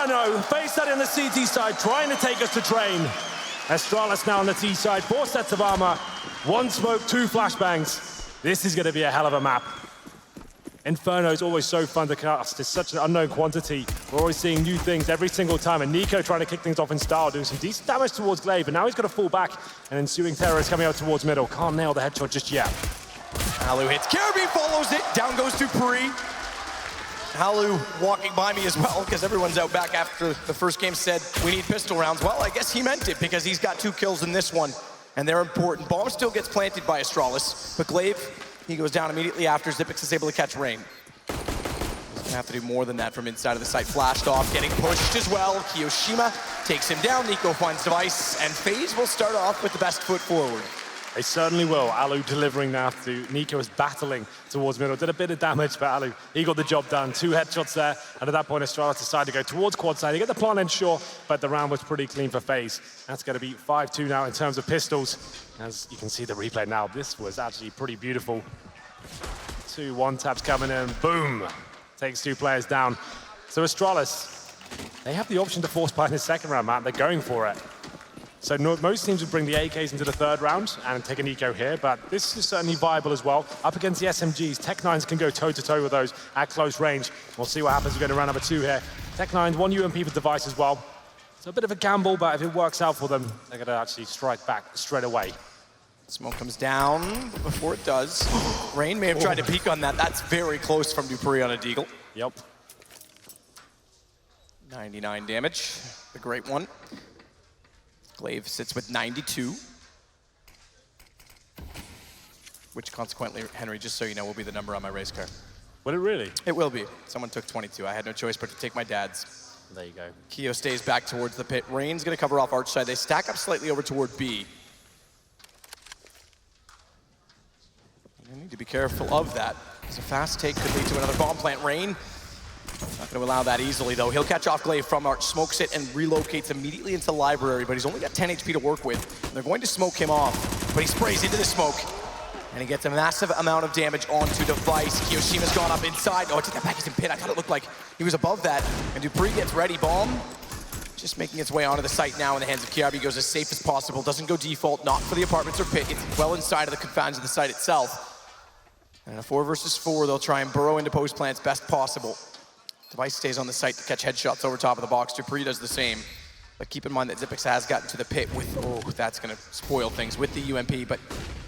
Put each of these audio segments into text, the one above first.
Inferno, FaZe side on the CT side, trying to take us to train. Astralis now on the T side, 4 sets of armor, 1 smoke, 2 flashbangs. This is gonna be a hell of a map. Inferno is always so fun to cast. It's such an unknown quantity. We're always seeing new things every single time. And NiKo trying to kick things off in style, doing some decent damage towards Glaive, but now he's gonna fall back, and ensuing terror is coming out towards middle. Can't nail the headshot just yet. Alu hits Kjærbye, follows it, down goes Dupree. Alu walking by me as well, because everyone's out back after the first game said, we need pistol rounds. Well, I guess he meant it, because he's got 2 kills in this one, and they're important. Bomb still gets planted by Astralis, but Glaive, he goes down immediately after. Xyp9x is able to catch Rain. He's gonna have to do more than that from inside of the site. Flashed off, getting pushed as well. Kiyoshima takes him down, NiKo finds Device, and FaZe will start off with the best foot forward. They certainly will. Alu delivering now to NiKo is battling towards middle. Did a bit of damage, but Alu, he got the job done. 2 headshots there, and at that point, Astralis decided to go towards quad side. He got the plant in, sure, but the round was pretty clean for FaZe. That's going to be 5-2 now in terms of pistols. As you can see the replay now, this was actually pretty beautiful. 2 one-taps coming in, boom! Takes 2 players down. So Astralis, they have the option to force buy in the second round, Matt. They're going for it. So most teams would bring the AKs into the 3rd round and take a NiKo here, but this is certainly viable as well. Up against the SMGs, Tech9s can go toe-to-toe with those at close range. We'll see what happens. We're going to round number 2 here. Tech9s, 1 UMP for Device as well. So a bit of a gamble, but if it works out for them, they're going to actually strike back straight away. Smoke comes down, but before it does, Rain may have tried to peek on that. That's very close from Dupree on a deagle. Yep. 99 damage, the great one. Glaive sits with 92. Which consequently, Henry, just so you know, will be the number on my race car. Would it really? It will be. Someone took 22. I had no choice but to take my dad's. There you go. Keo stays back towards the pit. Rain's gonna cover off Arch side. They stack up slightly over toward B. You need to be careful of that. Because a fast take could lead to another bomb plant. Rain, not going to allow that easily, though. He'll catch off Glaive from Arch, smokes it, and relocates immediately into Library, but he's only got 10 HP to work with. And they're going to smoke him off, but he sprays into the smoke, and he gets a massive amount of damage onto Device. Kiyoshima's gone up inside. Oh, I took that back. He's in pit. I thought it looked like he was above that. And Dupree gets ready. Bomb just making its way onto the site now in the hands of Kjærbye. Goes as safe as possible. Doesn't go default, not for the apartments or pit. It's well inside of the confines of the site itself. And in a 4 versus 4, they'll try and burrow into post plants best possible. Device stays on the site to catch headshots over top of the box. Dupree does the same. But keep in mind that Xyp9x has gotten to the pit with, oh, that's gonna spoil things with the UMP, but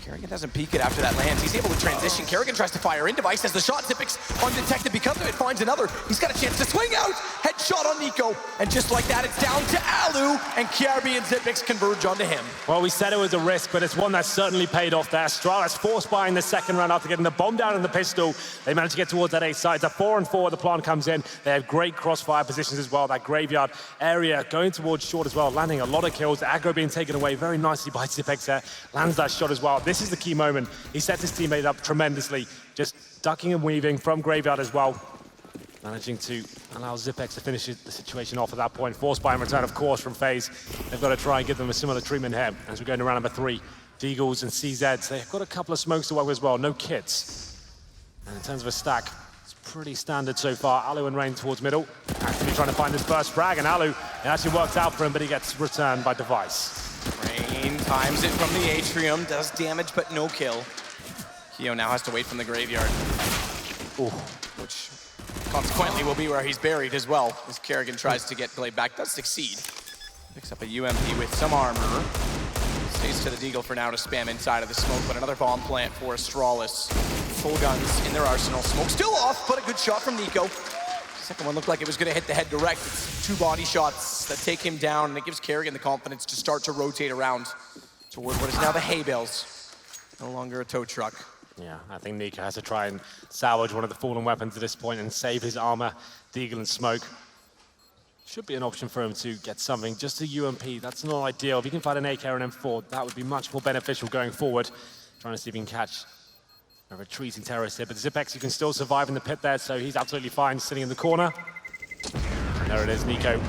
karrigan doesn't peek it after that lands. He's able to transition. Karrigan tries to fire in. Device has the shot. Xyp9x undetected because of it, finds another. He's got a chance to swing out. Headshot on NiKo. And just like that, it's down to Alu, and Kjærbye and Xyp9x converge onto him. Well, we said it was a risk, but it's one that certainly paid off there. Astralis forced by in the second round after getting the bomb down in the pistol. They managed to get towards that A side. It's a 4-on-4. The plant comes in. They have great crossfire positions as well. That graveyard area going towards short as well, landing a lot of kills. The aggro being taken away very nicely by Xyp9x there. Lands that shot as well. This is the key moment. He sets his teammate up tremendously, just ducking and weaving from graveyard as well, managing to allow Xyp9x to finish the situation off at that point. Forced by in return, of course, from FaZe. They've got to try and give them a similar treatment here as we go into round number 3. Deagles and CZs, they've got a couple of smokes to work with as well, no kits. And in terms of a stack, it's pretty standard so far. Alu and Rain towards middle, actually trying to find his first frag, and Alu, it actually works out for him, but he gets returned by Device. Rain times it from the atrium, does damage but no kill. Keo now has to wait from the graveyard. Ooh. Which consequently will be where he's buried as well, as karrigan tries to get Glaive back, does succeed. Picks up a UMP with some armor. Stays to the deagle for now to spam inside of the smoke, but another bomb plant for Astralis. Full guns in their arsenal. Smoke still off, but a good shot from NiKo. Second one looked like it was going to hit the head direct. It's 2 body shots that take him down, and it gives karrigan the confidence to start to rotate around toward what is now the hay bales. No longer a tow truck. Yeah, I think NiKo has to try and salvage one of the fallen weapons at this point and save his armor. Deagle and smoke should be an option for him to get something. Just a UMP, that's not ideal. If he can find an AK or an M4, that would be much more beneficial going forward. Trying to see if he can catch a retreating terrorist here, but Xyp9x, you can still survive in the pit there, so he's absolutely fine sitting in the corner. And there it is, NiKo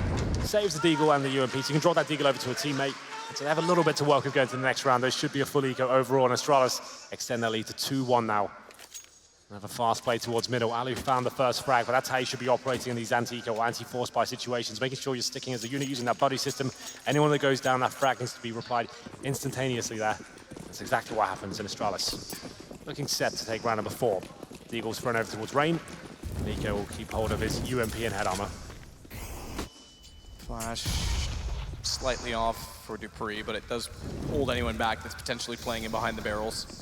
saves the deagle and the UMP, so you can draw that deagle over to a teammate. So they have a little bit to work with going to the next round. There should be a full eco overall, and Astralis extend their lead to 2-1 now. Another fast play towards middle. Alu found the first frag, but that's how you should be operating in these anti-eco or anti-force buy situations, making sure you're sticking as a unit using that buddy system. Anyone that goes down, that frag needs to be replied instantaneously there. That's exactly what happens in Astralis. Looking set to take round number 4. The Eagles thrown over towards Rain. NiKo will keep hold of his UMP and head armor. Flash slightly off for Dupree, but it does hold anyone back that's potentially playing in behind the barrels.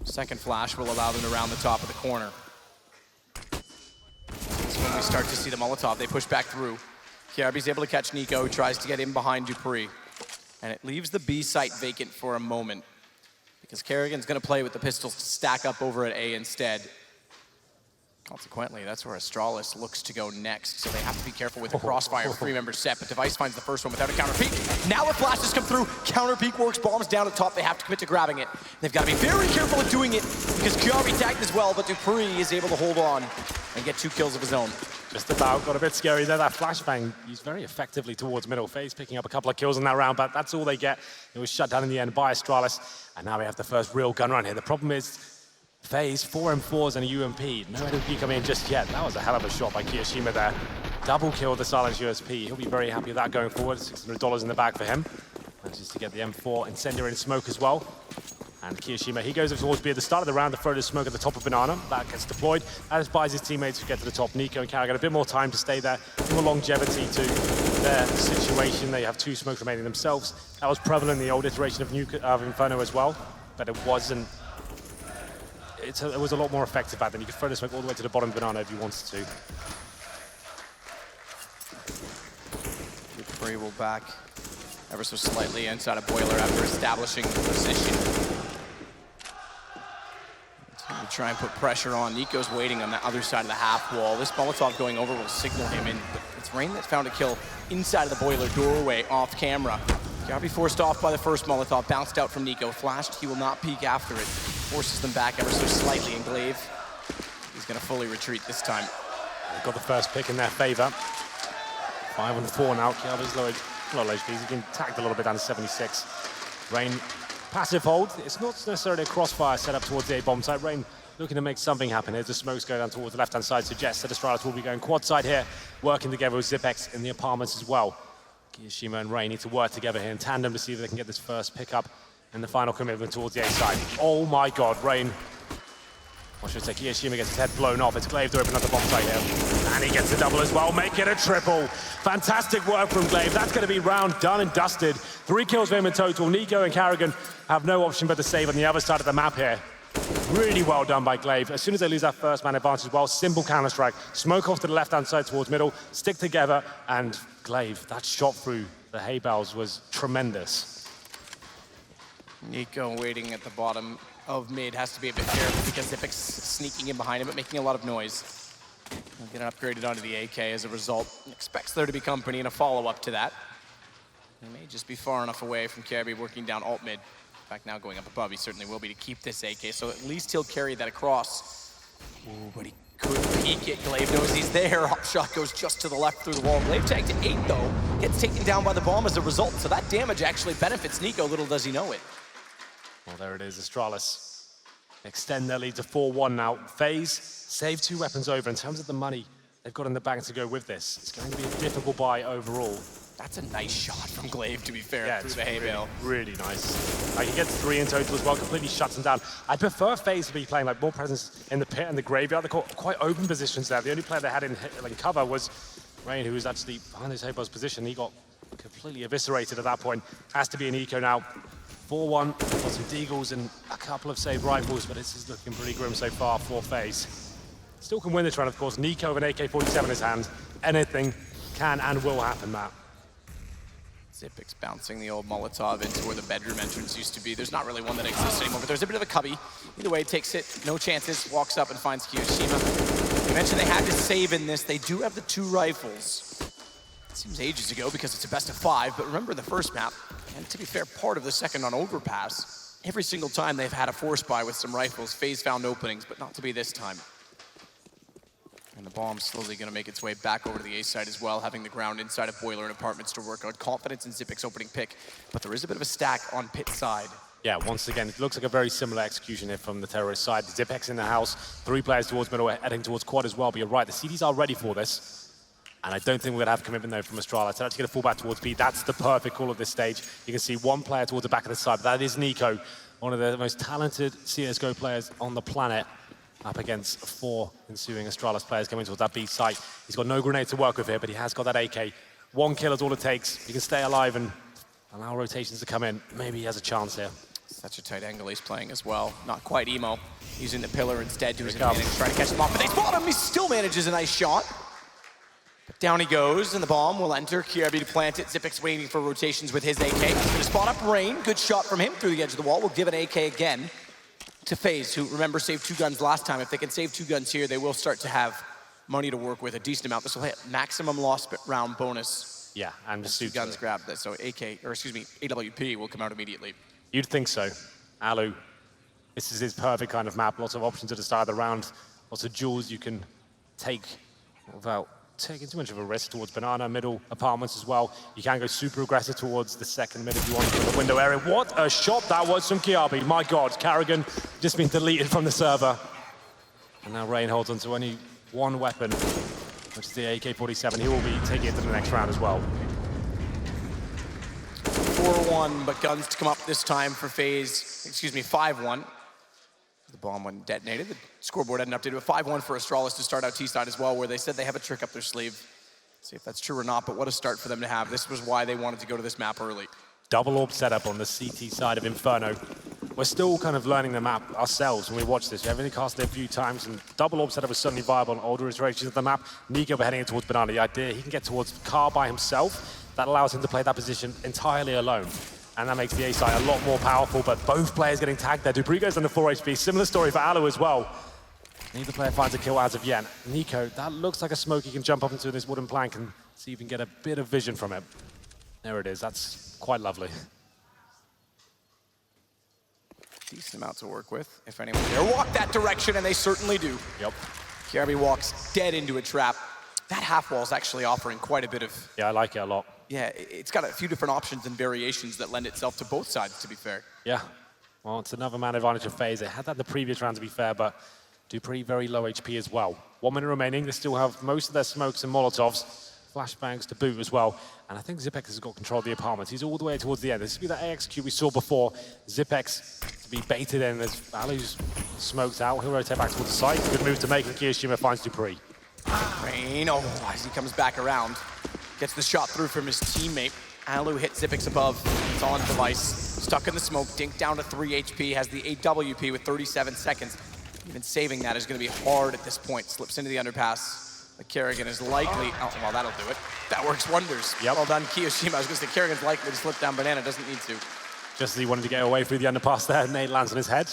Second flash will allow them to round the top of the corner. That's when we start to see the Molotov. They push back through. Kjærbye's able to catch NiKo, tries to get in behind Dupree. And it leaves the B site vacant for a moment, because karrigan's gonna play with the pistols to stack up over at A instead. Consequently, that's where Astralis looks to go next, so they have to be careful with the crossfire. 3-member set, but Device finds the first one without a counter peek. Now the flashes come through, counter peek works, bombs down at top, they have to commit to grabbing it. They've got to be very careful of doing it, because Kjaerbye tagged as well, but Dupree is able to hold on and get 2 kills of his own. Just about, got a bit scary there. That flashbang used very effectively towards middle. FaZe picking up a couple of kills in that round, but that's all they get. It was shut down in the end by Astralis, and now we have the first real gun run here. The problem is, FaZe, 4 M4s and a UMP. No LMP coming in just yet. That was a hell of a shot by Kjaerbye there. Double kill the silenced USP. He'll be very happy with that going forward. $600 in the bag for him. Manages to get the M4 incendiary in smoke as well. And Kjaerbye, he goes towards B at the start of the round to throw the smoke at the top of Banana. That gets deployed. That just buys his teammates who get to the top. NiKo and karrigan a bit more time to stay there. A bit more longevity to their situation. They have 2 smokes remaining themselves. That was prevalent in the old iteration of Nuke, Inferno as well, but it wasn't. It was a lot more effective back then. You could throw the smoke all the way to the bottom of Banana if you wanted to. Dupree will back ever so slightly inside a boiler after establishing the position. To try and put pressure on. NiKo's waiting on the other side of the half wall. This Molotov going over will signal him in, but it's Rain that found a kill inside of the boiler doorway off camera. Kjærbye forced off by the first Molotov, bounced out from NiKo, flashed, he will not peek after it. Forces them back ever so slightly, and Glaive, he's gonna fully retreat this time. They've got the first pick in their favor. 5 on 4 now. Kjærbye's low HP. He's been tagged a little bit down to 76. Rain, passive hold. It's not necessarily a crossfire set up towards the A bomb site. Rain looking to make something happen here. The smokes go down towards the left-hand side, suggests that Astralis will be going quad side here, working together with Zipex in the apartments as well. Kjærbye and Rain need to work together here in tandem to see if they can get this first pickup and the final commitment towards the A side. Oh my God, Rain. Or should I say Kjærbye gets his head blown off. It's Glaive to open up the bomb site here. And he gets a double as well, make it a triple. Fantastic work from Glaive. That's gonna be round done and dusted. 3 kills for him in total. NiKo and karrigan have no option but to save on the other side of the map here. Really well done by Glaive. As soon as they lose that first man advantage as well, simple counter-strike. Smoke off to the left-hand side towards middle, stick together, and Glaive, that shot through the hay bales was tremendous. NiKo waiting at the bottom of mid has to be a bit careful because Zipic's sneaking in behind him but making a lot of noise. He'll get upgraded onto the AK as a result. Expects there to be company in a follow-up to that. He may just be far enough away from Kjærbye working down alt mid. In fact, now going up above, he certainly will be to keep this AK, so at least he'll carry that across. Ooh, but he could peek it. Glaive knows he's there. Hop shot goes just to the left through the wall. Glaive tagged to 8 though, gets taken down by the bomb as a result, so that damage actually benefits NiKo, little does he know it. Well, there it is, Astralis extend their lead to 4-1 now. FaZe save 2 weapons over. In terms of the money they've got in the bag to go with this, it's going to be a difficult buy overall. That's a nice shot from Glaive, to be fair, yeah, through the hay bale. Really nice. Like, he gets 3 in total as well, completely shuts them down. I'd prefer FaZe to be playing like more presence in the pit and the graveyard. They've got quite open positions there. The only player they had in cover was Rain, who was actually behind his hay bale's position. He got completely eviscerated at that point. Has to be an eco now. 4-1, got some deagles and a couple of saved rifles, but this is looking pretty grim so far for FaZe. Still can win this round, of course. NiKo with an AK-47 in his hand. Anything can and will happen, Matt. Zipic's bouncing the old Molotov into where the bedroom entrance used to be. There's not really one that exists anymore, but there's a bit of a cubby. Either way, takes it, no chances, walks up and finds Kjærbye. You mentioned they had to save in this. They do have the 2 rifles. It seems ages ago because it's a best of 5, but remember the first map, and to be fair, part of the second on Overpass. Every single time they've had a force buy with some rifles, FaZe found openings, but not to be this time. And the bomb's slowly going to make its way back over to the A side as well, having the ground inside of boiler and apartments to work on. Confidence in Zipic's opening pick, but there is a bit of a stack on pit side. Yeah, once again, it looks like a very similar execution here from the terrorist side. Zipex in the house, 3 players towards middle, heading towards quad as well, but you're right, the CDs are ready for this. And I don't think we're gonna have commitment though from Astralis. They're actually gonna fall back towards B. That's the perfect call of this stage. You can see 1 player towards the back of the side, but that is NiKo, one of the most talented CSGO players on the planet, up against 4 ensuing Astralis players coming towards that B site. He's got no grenade to work with here, but he has got that AK. 1 kill is all it takes. He can stay alive and allow rotations to come in. Maybe he has a chance here. Such a tight angle he's playing as well. Not quite emo. Using the pillar instead to his advantage, trying to catch him off, but they spot him. He still manages a nice shot. But down he goes, and the bomb will enter. Kjaerbye to plant it. Zipex waiting for rotations with his AK. He's gonna spot up Rain. Good shot from him through the edge of the wall. We'll give an AK again to FaZe, who, remember, saved 2 guns last time. If they can save 2 guns here, they will start to have money to work with, a decent amount. This will hit maximum loss round bonus. Yeah, and just 2 guns grabbed this, so AWP will come out immediately. You'd think so. Alu, this is his perfect kind of map. Lots of options at the start of the round. Lots of jewels you can take without taking too much of a risk towards banana, middle apartments as well. You can go super aggressive towards the second mid if you want to the window area. What a shot that was from Kjærbye. My God, karrigan just been deleted from the server. And now Rain holds on to only 1 weapon, which is the AK-47. He will be taking it to the next round as well. 4-1, but guns to come up this time for FaZe. Excuse me, 5-1. The bomb wasn't detonated. The scoreboard hadn't updated, but 5-1 for Astralis to start out T-side as well, where they said they have a trick up their sleeve. See if that's true or not, but what a start for them to have. This was why they wanted to go to this map early. Double orb setup on the CT side of Inferno. We're still kind of learning the map ourselves when we watch this. We have only cast it a few times, and double orb setup was suddenly viable on older iterations of the map. NiKo heading in towards banana. The idea he can get towards Kjaerbye himself. That allows him to play that position entirely alone. And that makes the A side a lot more powerful, but both players getting tagged there. Dupree goes under 4 HP. Similar story for Alu as well. Neither player finds a kill as of yet. NiKo, that looks like a smoke he can jump up into this wooden plank and see if he can get a bit of vision from it. There it is. That's quite lovely. Decent amount to work with, if anyone dare walk that direction, and they certainly do. Yep. Kjaerbye walks dead into a trap. That half wall is actually offering quite a bit of... Yeah, I like it a lot. Yeah, it's got a few different options and variations that lend itself to both sides, to be fair. Yeah. Well, it's another man advantage of FaZe. They had that in the previous round, to be fair, but Dupree very low HP as well. 1 minute remaining. They still have most of their smokes and Molotovs. Flashbangs to boot as well. And I think Zipex has got control of the apartments. He's all the way towards the end. This would be that AXQ we saw before. Zipex to be baited in as Alu's smoked out. He'll rotate back towards the site. Good move to make, and Kjærbye finds Dupree. Rain, as he comes back around. Gets the shot through from his teammate. Alu hits Zipex above. It's on device. Stuck in the smoke. Dink down to 3 HP. Has the AWP with 37 seconds. Even saving that is going to be hard at this point. Slips into the underpass. The karrigan is likely... Oh, well, that'll do it. That works wonders. Yep. Well done, Kiyoshiima. I was going to say karrigan's likely to slip down banana. Doesn't need to. Just as he wanted to get away through the underpass there, Nate lands on his head.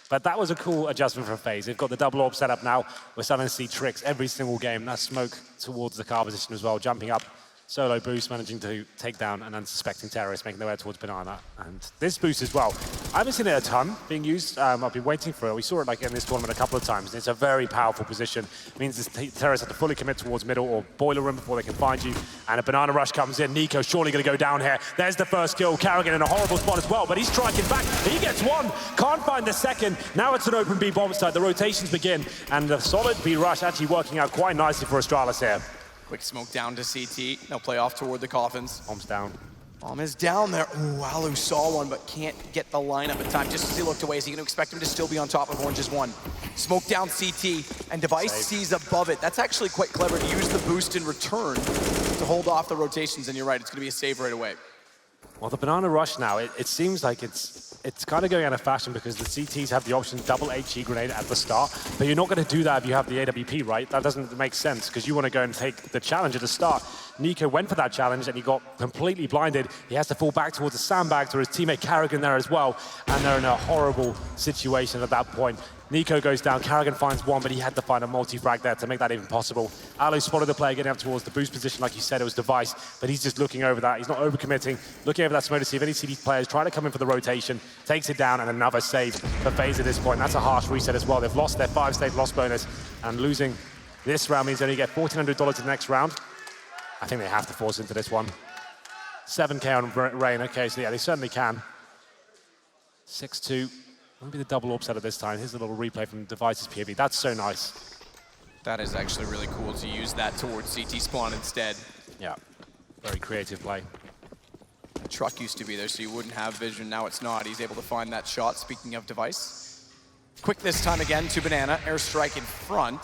But that was a cool adjustment from FaZe. They've got the double orb set up now. We're starting to see tricks every single game. That smoke towards the car position as well, jumping up. Solo boost, managing to take down an unsuspecting terrorist, making their way towards banana. And this boost as well. I haven't seen it a ton being used. I've been waiting for it. We saw it like in this tournament a couple of times. It's a very powerful position. It means the terrorists have to fully commit towards middle or boiler room before they can find you. And a banana rush comes in. NiKo surely going to go down here. There's the first kill. karrigan in a horrible spot as well, but he's striking back. He gets 1. Can't find the second. Now it's an open B bomb site. The rotations begin. And the solid B rush actually working out quite nicely for Astralis here. Quick smoke down to CT. They'll play off toward the coffins. Bomb's down. Bomb is down there. Ooh, Alu saw one, but can't get the lineup in time. Just as he looked away, is he going to expect him to still be on top of Orange's 1? Smoke down CT, and Device sees above it. That's actually quite clever to use the boost in return to hold off the rotations, and you're right, it's going to be a save right away. Well, the banana rush now, it seems like it's kind of going out of fashion because the CTs have the option double HE grenade at the start, but you're not going to do that if you have the AWP, right? That doesn't make sense because you want to go and take the challenge at the start. NiKo went for that challenge and he got completely blinded. He has to fall back towards the sandbags, or his teammate karrigan there as well, and they're in a horrible situation at that point. NiKo goes down, karrigan finds 1, but he had to find a multi-frag there to make that even possible. Alu spotted the player getting up towards the boost position, like you said, it was Device, but he's just looking over that. He's not overcommitting, looking over that smoke to see if any CD players try to come in for the rotation, takes it down, and another save for FaZe at this point. That's a harsh reset as well. They've lost their 5-state loss bonus, and losing this round means they only get $1,400 in the next round. I think they have to force into this one. 7K on Rain, okay, so yeah, they certainly can. 6-2. Maybe the double upset at this time. Here's a little replay from Device's POV. That's so nice. That is actually really cool to use that towards CT spawn instead. Yeah, very creative play. The truck used to be there, so you wouldn't have vision. Now it's not. He's able to find that shot. Speaking of Device. Quick this time again to Banana. Airstrike in front.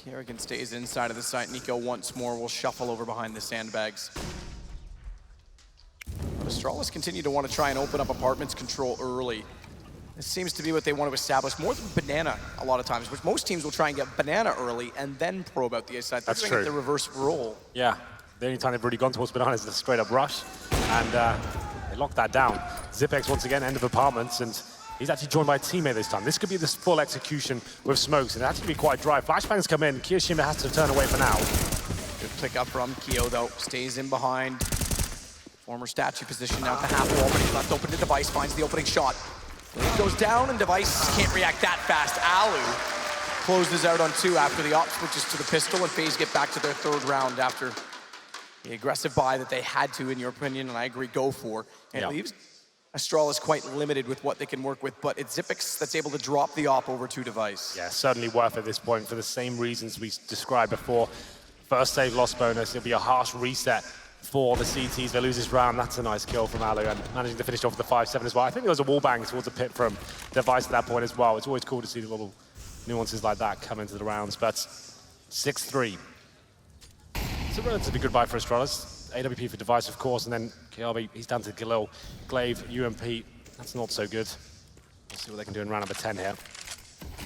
Karrigan stays inside of the site. NiKo once more will shuffle over behind the sandbags. Astralis continue to want to try and open up apartments control early. This seems to be what they want to establish more than Banana a lot of times, which most teams will try and get Banana early and then probe out the A side. That's true. The reverse role. Yeah, the only time they've really gone towards Banana is the straight up rush, and they locked that down. Zipex once again, end of apartments, and he's actually joined by a teammate this time. This could be this full execution with smokes, and it has to be quite dry. Flashbangs come in, Kjærbye has to turn away for now. Good pick up from Kyo though, stays in behind. Former statue position now at the half wall, but he's left open to Device, finds the opening shot. It goes down and Device can't react that fast. Alu closes out on 2 after the op switches to the pistol, and FaZe get back to their 3rd round after the aggressive buy that they had to, in your opinion, and I agree, go for. And it leaves Astralis quite limited with what they can work with, but it's Zipex that's able to drop the op over to Device. Yeah, certainly worth at this point for the same reasons we described before. First save loss bonus, it'll be a harsh reset for the CTs. They lose this round. That's a nice kill from Alu, and managing to finish off the 5-7 as well. I think there was a wall bang towards the pit from Device at that point as well. It's always cool to see the little nuances like that come into the rounds, but 6-3. It's a relatively good buy for Astralis. AWP for Device, of course, and then Kjærbye, he's down to Galil, Glaive, UMP. That's not so good. We'll see what they can do in round number 10 here.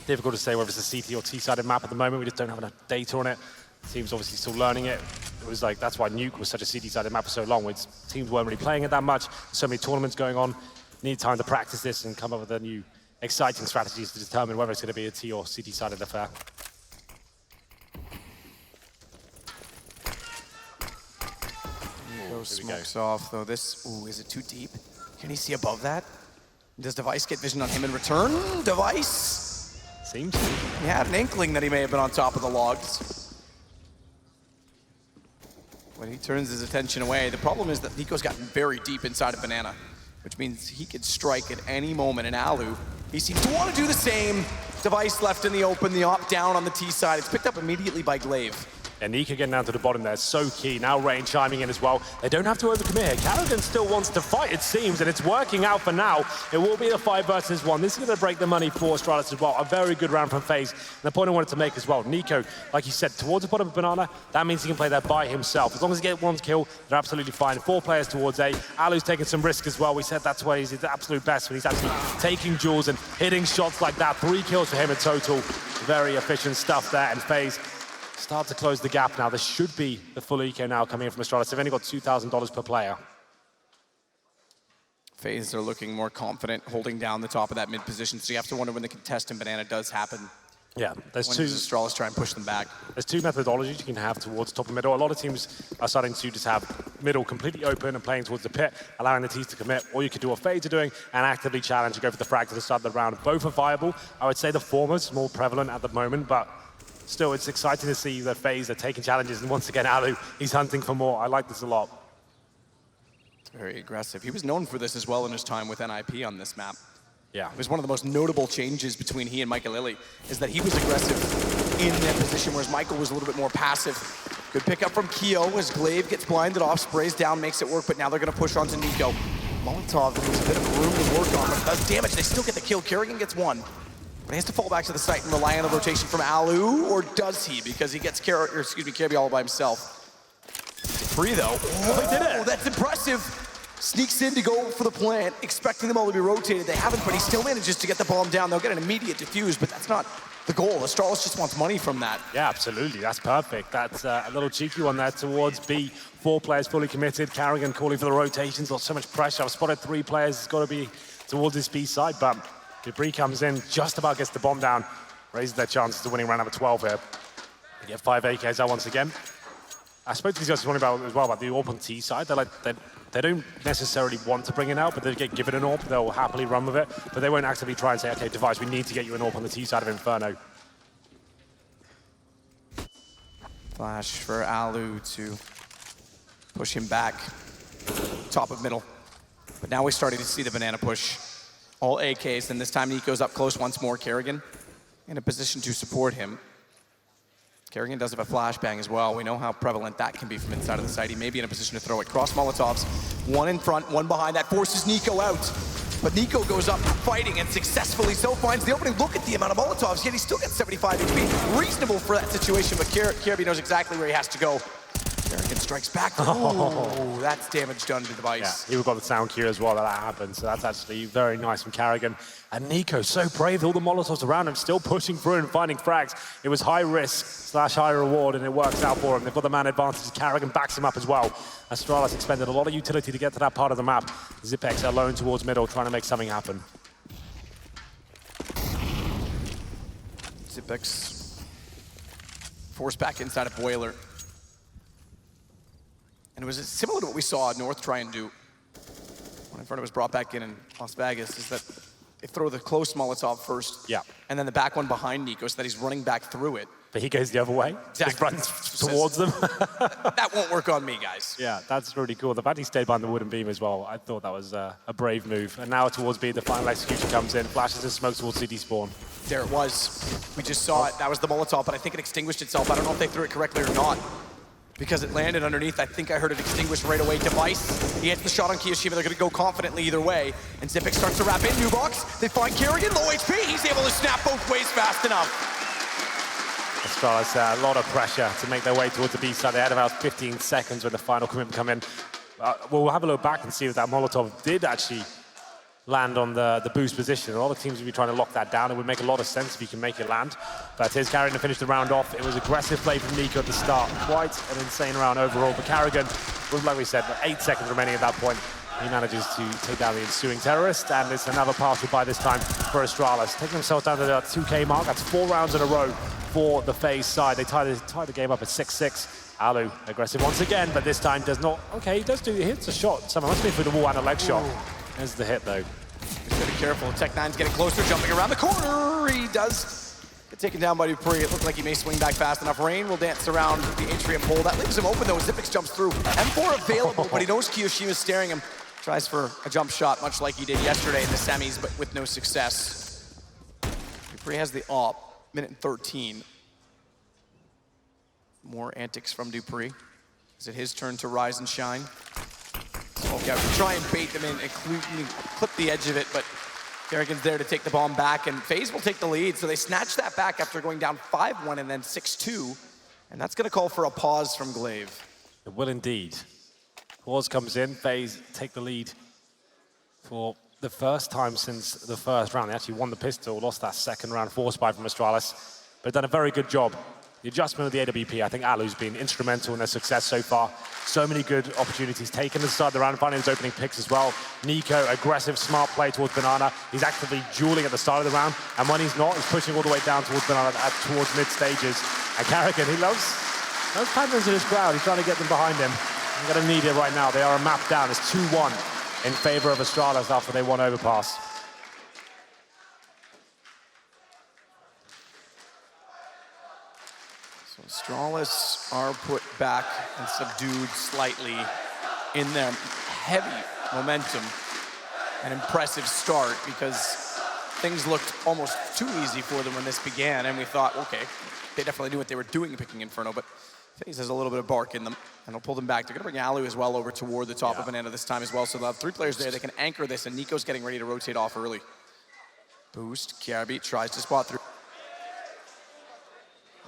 Difficult to say whether it's a CT or T-sided map at the moment. We just don't have enough data on it. The team's obviously still learning it. It was like, that's why Nuke was such a CT-sided map for so long, which teams weren't really playing it that much. So many tournaments going on. Need time to practice this and come up with a new exciting strategies to determine whether it's going to be a T or CT-sided affair. Smokes off though. This, is it too deep? Can he see above that? Does Device get vision on him in return? Device? Seems to. He had an inkling that he may have been on top of the logs. When he turns his attention away, the problem is that NiKo's gotten very deep inside of Banana, which means he could strike at any moment. And Alu, he seems to want to do the same. Device left in the open, the op down on the T side. It's picked up immediately by Glaive. And NiKo getting down to the bottom there, so key. Now Rain chiming in as well. They don't have to overcommit here. karrigan still wants to fight, it seems, and it's working out for now. It will be a 5 versus 1. This is going to break the money for Astralis as well. A very good round from FaZe. And the point I wanted to make as well, NiKo, like you said, towards the bottom of Banana, that means he can play there by himself. As long as he gets 1 kill, they're absolutely fine. 4 players towards A. Alu's taking some risk as well. We said that's where he's at the absolute best, when he's actually taking duels and hitting shots like that. 3 kills for him in total. Very efficient stuff there, and FaZe start to close the gap now. There should be the full eco now coming in from Astralis. They've only got $2,000 per player. FaZe are looking more confident, holding down the top of that mid position, so you have to wonder when the contest in Banana does happen. Yeah, there's when two. Does Astralis try and push them back? There's 2 methodologies you can have towards top and middle. A lot of teams are starting to just have middle completely open and playing towards the pit, allowing the teams to commit. Or you could do what FaZe are doing and actively challenge and go for the frag to the start of the round. Both are viable. I would say the former is more prevalent at the moment, but still, it's exciting to see that FaZe are taking challenges, and once again, Alu, he's hunting for more. I like this a lot. Very aggressive. He was known for this as well in his time with NIP on this map. Yeah. It was one of the most notable changes between he and Michael Lilly, is that he was aggressive in that position, whereas Michael was a little bit more passive. Good pickup from Kyo as Glaive gets blinded off, sprays down, makes it work, but now they're going to push on to NiKo. Molotov leaves a bit of room to work on, but it does damage. They still get the kill. karrigan gets 1. But he has to fall back to the site and rely on a rotation from Alu, or does he? Because he gets Kjærbye all by himself. Free though. Oh, he did it! That's impressive. Sneaks in to go for the plant, expecting them all to be rotated. They haven't, but he still manages to get the bomb down. They'll get an immediate defuse, but that's not the goal. Astralis just wants money from that. Yeah, absolutely. That's perfect. That's a little cheeky one there towards B. 4 players fully committed. karrigan calling for the rotations. Got so much pressure. I've spotted 3 players. It's got to be towards this B side, but Debris comes in, just about gets the bomb down, raises their chances of winning round number 12 here. They get 5 AKs out once again. I spoke to these guys this morning about, as well, about the AWP on T side. They don't necessarily want to bring it out, but they get given an AWP, they'll happily run with it, but they won't actively try and say, okay, Device, we need to get you an AWP on the T side of Inferno. Flash for Alu to push him back. Top of middle. But now we're starting to see the banana push. All AKs, and this time NiKo's up close once more. Karrigan in a position to support him. Karrigan does have a flashbang as well. We know how prevalent that can be from inside of the site. He may be in a position to throw it. Cross Molotovs, one in front, one behind. That forces NiKo out. But NiKo goes up fighting and successfully so finds the opening. Look at the amount of Molotovs, yet he still gets 75 HP. Reasonable for that situation, but Kjærbye knows exactly where he has to go. Karrigan strikes back. Oh, that's damage done to the device. Yeah, he got the sound cue as well that happened, so that's actually very nice from Karrigan. And NiKo, so brave, all the Molotovs around him, still pushing through and finding frags. It was high risk / high reward, and it works out for him. They've got the man advantage. Karrigan backs him up as well. Astralis expended a lot of utility to get to that part of the map. Zipex alone towards middle, trying to make something happen. Zipex forced back inside of Boiler. And it was similar to what we saw North try and do when Inferno was brought back in Las Vegas, is that they throw the close Molotov first, and then the back one behind NiKo so that he's running back through it. But he goes the other way, just runs towards them. That won't work on me, guys. Yeah, that's really cool. The fact he stayed behind the wooden beam as well, I thought that was a brave move. And now towards B, the final execution comes in, flashes and smoke towards CD spawn. There it was. We just saw it. That was the Molotov, but I think it extinguished itself. I don't know if they threw it correctly or not, because it landed underneath. I think I heard it extinguish right away. Device, he hits the shot on Kjærbye. They're gonna go confidently either way. And Zipex starts to wrap in. New box, they find Karrigan, low HP. He's able to snap both ways fast enough. Astralis, a lot of pressure to make their way towards the B side. They had about 15 seconds when the final commitment come in. We'll have a look back and see if that Molotov did actually land on the boost position. A lot of teams would be trying to lock that down. It would make a lot of sense if you can make it land. But here's Karrigan to finish the round off. It was aggressive play from NiKo at the start. Quite an insane round overall. But Karrigan, like we said, 8 seconds remaining at that point. He manages to take down the ensuing terrorist, and it's another partial by this time for Astralis. Taking themselves down to the 2K mark. That's 4 rounds in a row for the FaZe side. They tie the game up at 6-6. Alu, aggressive once again, but this time does not. Okay, he hits a shot. Someone must be through the wall and a leg shot. There's the hit, though. He's gotta be careful. Tech9's getting closer, jumping around the corner. He does get taken down by dupreeh. It looks like he may swing back fast enough. Rain will dance around the atrium pole. That leaves him open, though. Zipex jumps through. M4 available, but he knows Kiyoshima's staring him. Tries for a jump shot, much like he did yesterday in the semis, but with no success. dupreeh has the op, minute and 13. More antics from dupreeh. Is it his turn to rise and shine? Okay, I try and bait them in and clip the edge of it, but Karrigan's there to take the bomb back, and FaZe will take the lead. So they snatch that back after going down 5-1 and then 6-2. And that's gonna call for a pause from Glaive. It will indeed. Pause comes in, FaZe take the lead for the first time since the first round. They actually won the pistol, lost that second round, forced by from Astralis, but done a very good job. The adjustment of the AWP, I think Alu's been instrumental in their success so far. So many good opportunities taken to start the round, finding his opening picks as well. NiKo, aggressive, smart play towards Banana. He's actively dueling at the start of the round, and when he's not, he's pushing all the way down towards Banana, towards mid stages. And Karrigan, he loves patterns in his crowd. He's trying to get them behind him. They're gonna need it right now. They are a map down. It's 2-1 in favor of Astralis after they won Overpass. Astralis are put back and subdued slightly in their heavy momentum. An impressive start, because things looked almost too easy for them when this began, and we thought, okay, they definitely knew what they were doing picking Inferno, but FaZe has a little bit of bark in them, and they'll pull them back. They're gonna bring Alu as well over toward the top of Banana this time as well, so they'll have 3 players there. They can anchor this, and NiKo's getting ready to rotate off early. Boost, Kjærbye tries to spot through.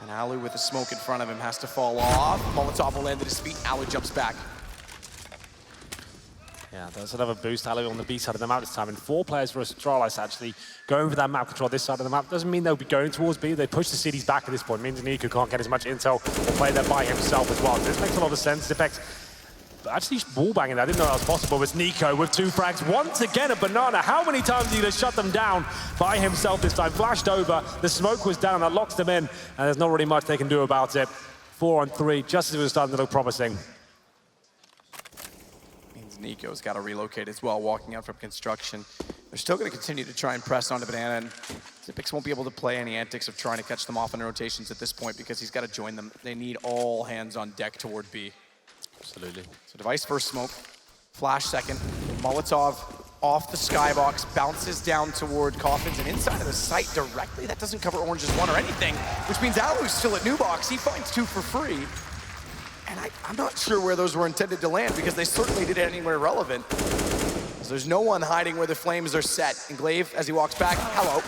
And Alu with the smoke in front of him has to fall off. Molotov will land at his feet. Alu jumps back. Yeah, there's another boost. Alu on the B side of the map this time. And 4 players for Astralis actually going for that map control this side of the map. Doesn't mean they'll be going towards B. They push the cities back at this point. It means NiKo can't get as much intel or play there by himself as well. So this makes a lot of sense. Zipex actually wall banging that. I didn't know that was possible. It's NiKo with 2 frags. Once again, a Banana. How many times did he shut them down by himself this time? Flashed over. The smoke was down. That locks them in. And there's not really much they can do about it. 4 on 3, just as it was starting to look promising. Means NiKo's got to relocate as well, walking out from construction. They're still going to continue to try and press onto Banana, and Zipex won't be able to play any antics of trying to catch them off in rotations at this point, because he's got to join them. They need all hands on deck toward B. Absolutely. So device first smoke, flash second. Molotov off the skybox, bounces down toward Coffins and inside of the site directly. That doesn't cover Orange's one or anything, which means Alu's still at New Box. He finds 2 for free. And I'm not sure where those were intended to land because they certainly did it anywhere relevant. So there's no one hiding where the flames are set. And Glaive, as he walks back, hello.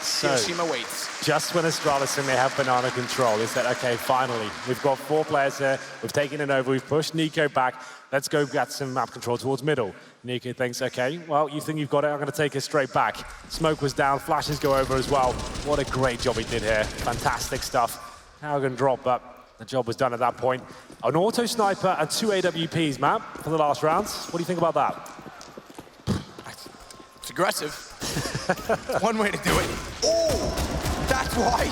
So, Hiroshima waits. Just when Astralis and they have banana control, they said, okay, finally, we've got 4 players here, we've taken it over, we've pushed NiKo back, let's go get some map control towards middle. NiKo thinks, okay, well, you think you've got it, I'm going to take it straight back. Smoke was down, flashes go over as well. What a great job he did here. Fantastic stuff. Karrigan drop, but the job was done at that point. An auto sniper and 2 AWPs, Matt, for the last rounds. What do you think about that? It's aggressive. One way to do it. Oh, that's why.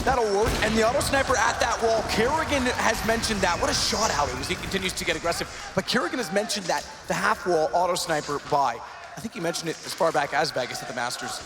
That'll work. And the auto sniper at that wall. Karrigan has mentioned that. What a shot out as he continues to get aggressive. But Karrigan has mentioned that the half wall auto sniper by. I think he mentioned it as far back as Vegas at the Masters.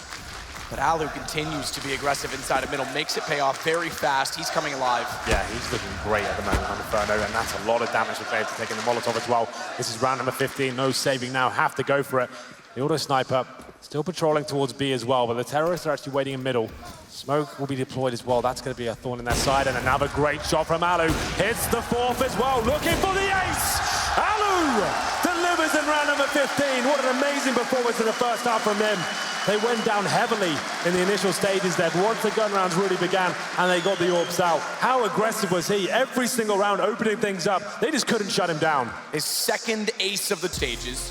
But Alu continues to be aggressive inside of middle, makes it pay off very fast. He's coming alive. Yeah, he's looking great at the moment on Inferno, and that's a lot of damage for Glaive to taking the Molotov as well. This is round number 15, no saving now, have to go for it. The auto sniper still patrolling towards B as well, but the terrorists are actually waiting in middle. Smoke will be deployed as well. That's going to be a thorn in their side, and another great shot from Alu. Hits the 4th as well, looking for the ace! Alu delivers in round number 15. What an amazing performance in the first half from them. They went down heavily in the initial stages there, but once the gun rounds really began and they got the orbs out, how aggressive was he? Every single round opening things up. They just couldn't shut him down. His second ace of the stages.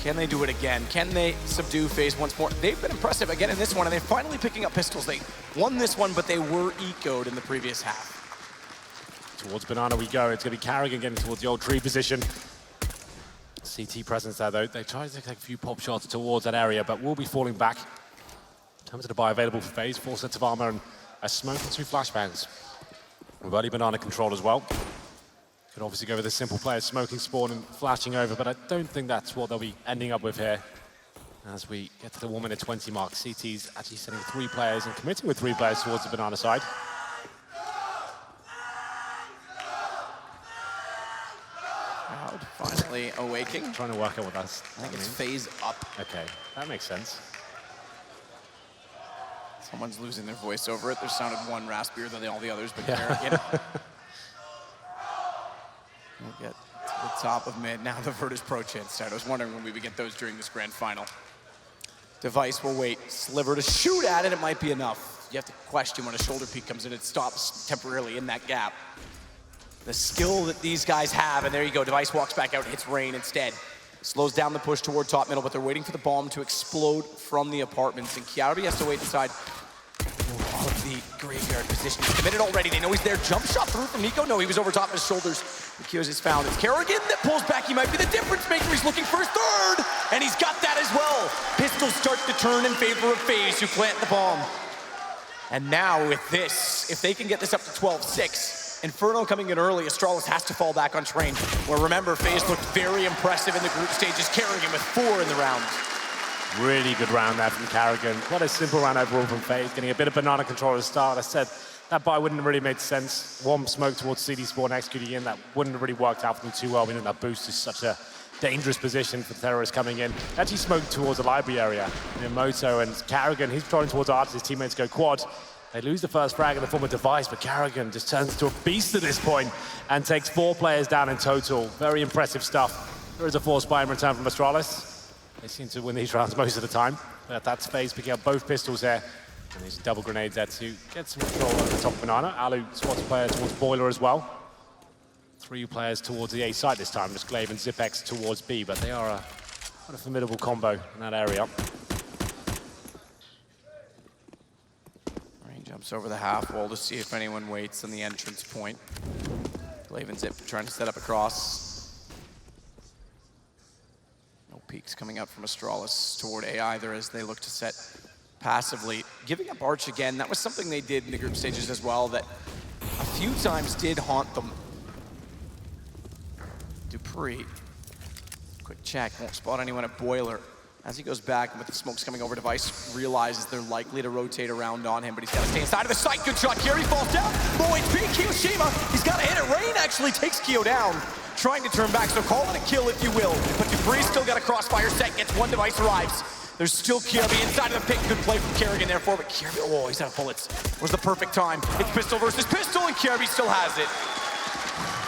Can they do it again? Can they subdue FaZe once more? They've been impressive again in this one, and they're finally picking up pistols. They won this one, but they were ecoed in the previous half. Towards Banana we go. It's going to be Karrigan getting towards the old tree position. CT presence there, though. They try to take a few pop shots towards that area, but will be falling back. In terms of the buy available for FaZe, 4 sets of armor and a smoke and 2 flashbangs. We've early Banana control as well. Could obviously go with a simple player, smoking spawn and flashing over, but I don't think that's what they'll be ending up with here. As we get to the 1:20 mark, CT's actually sending 3 players and committing with 3 players towards the Banana side. Crowd finally awaking. Trying to work out what that's. I think it's FaZe up. Okay, that makes sense. Someone's losing their voice over it. There sounded one raspier than all the others, but Karrigan. We'll get to the top of mid. Now the Virtus Pro chance start. I was wondering when we would get those during this grand final. Device will wait. Sliver to shoot at it. It might be enough. You have to question when a shoulder peek comes in. It stops temporarily in that gap. The skill that these guys have, and there you go. Device walks back out, hits Rain instead. Slows down the push toward top middle, but they're waiting for the bomb to explode from the apartments. And Kjærbye has to wait inside of the graveyard position. He's committed already. They know he's there. Jump shot through from NiKo. No, he was over top of his shoulders. The Kios is found. It's Karrigan that pulls back. He might be the difference maker. He's looking for his 3rd, and he's got that as well. Pistols start to turn in favor of FaZe, who plant the bomb. And now with this, if they can get this up to 12-6, Inferno coming in early, Astralis has to fall back on train. Where remember, FaZe looked very impressive in the group stages, Karrigan with 4 in the round. Really good round there from Karrigan. What a simple round overall from FaZe, getting a bit of banana control at the start. I said that buy wouldn't have really made sense. One smoke towards CD Spawn executing in, that wouldn't have really worked out for them too well. We know that boost is such a dangerous position for terrorists coming in. Actually smoked towards the library area. Moto and Karrigan, he's trying towards Arts, his teammates go quad. They lose the first frag in the form of Device, but Karrigan just turns into a beast at this point and takes 4 players down in total. Very impressive stuff. There is a force buy in return from Astralis. They seem to win these rounds most of the time, but that's FaZe picking up both pistols there. And there's double grenades there to get some control on the top of Banana. Alu spots a player towards Boiler as well. 3 players towards the A site this time, just Glaive and Zipex towards B, but they are quite a formidable combo in that area. Jumps over the half wall to see if anyone waits on the entrance point. Glaive and Zip trying to set up across. No peeks coming up from Astralis toward A either as they look to set passively. Giving up Arch again, that was something they did in the group stages as well that a few times did haunt them. Dupree, quick check, won't spot anyone at Boiler. As he goes back and with the smokes coming over, Device realizes they're likely to rotate around on him, but he's got to stay inside of the site. Good shot. Kjærbye falls down. Low HP. Kiyoshima. He's got to hit it. Rain actually takes Kyo down, trying to turn back. So call it a kill if you will. But Dupree's still got a crossfire set. Gets one. Device arrives. There's still Kjærbye inside of the pick. Good play from karrigan there for, but Kjærbye, oh, he's out of bullets. Was the perfect time. It's pistol versus pistol, and Kjærbye still has it.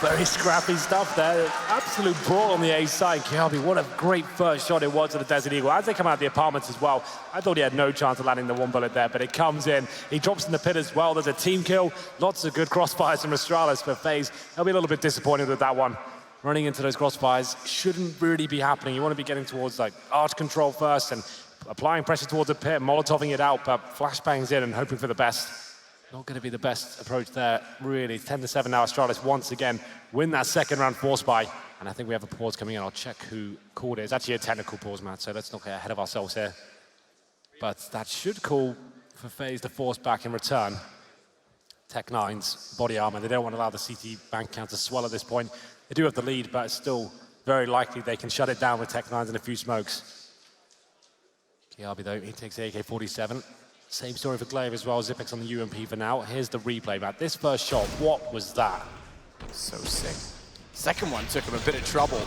Very scrappy stuff there. Absolute brawl on the A side. Kjærbye, what a great first shot it was to the Desert Eagle. As they come out of the apartments as well, I thought he had no chance of landing the one bullet there, but it comes in. He drops in the pit as well. There's a team kill. Lots of good crossfires from Astralis for FaZe. They'll be a little bit disappointed with that one. Running into those crossfires shouldn't really be happening. You want to be getting towards like arch control first and applying pressure towards the pit, molotoving it out, but flashbangs in and hoping for the best. Not going to be the best approach there, really. 10-7 now. Astralis once again win that second round force buy. And I think we have a pause coming in. I'll check who called it. It's actually a technical pause, Matt, so let's not get ahead of ourselves here. But that should call for FaZe to force back in return. Tech9's body armor. They don't want to allow the CT bank count to swell at this point. They do have the lead, but it's still very likely they can shut it down with Tech9's and a few smokes. Kjærbye, though, he takes the AK-47. Same story for Glaive as well. Zipex on the UMP for now. Here's the replay, Matt. This first shot, what was that? So sick. Second one took him a bit of trouble.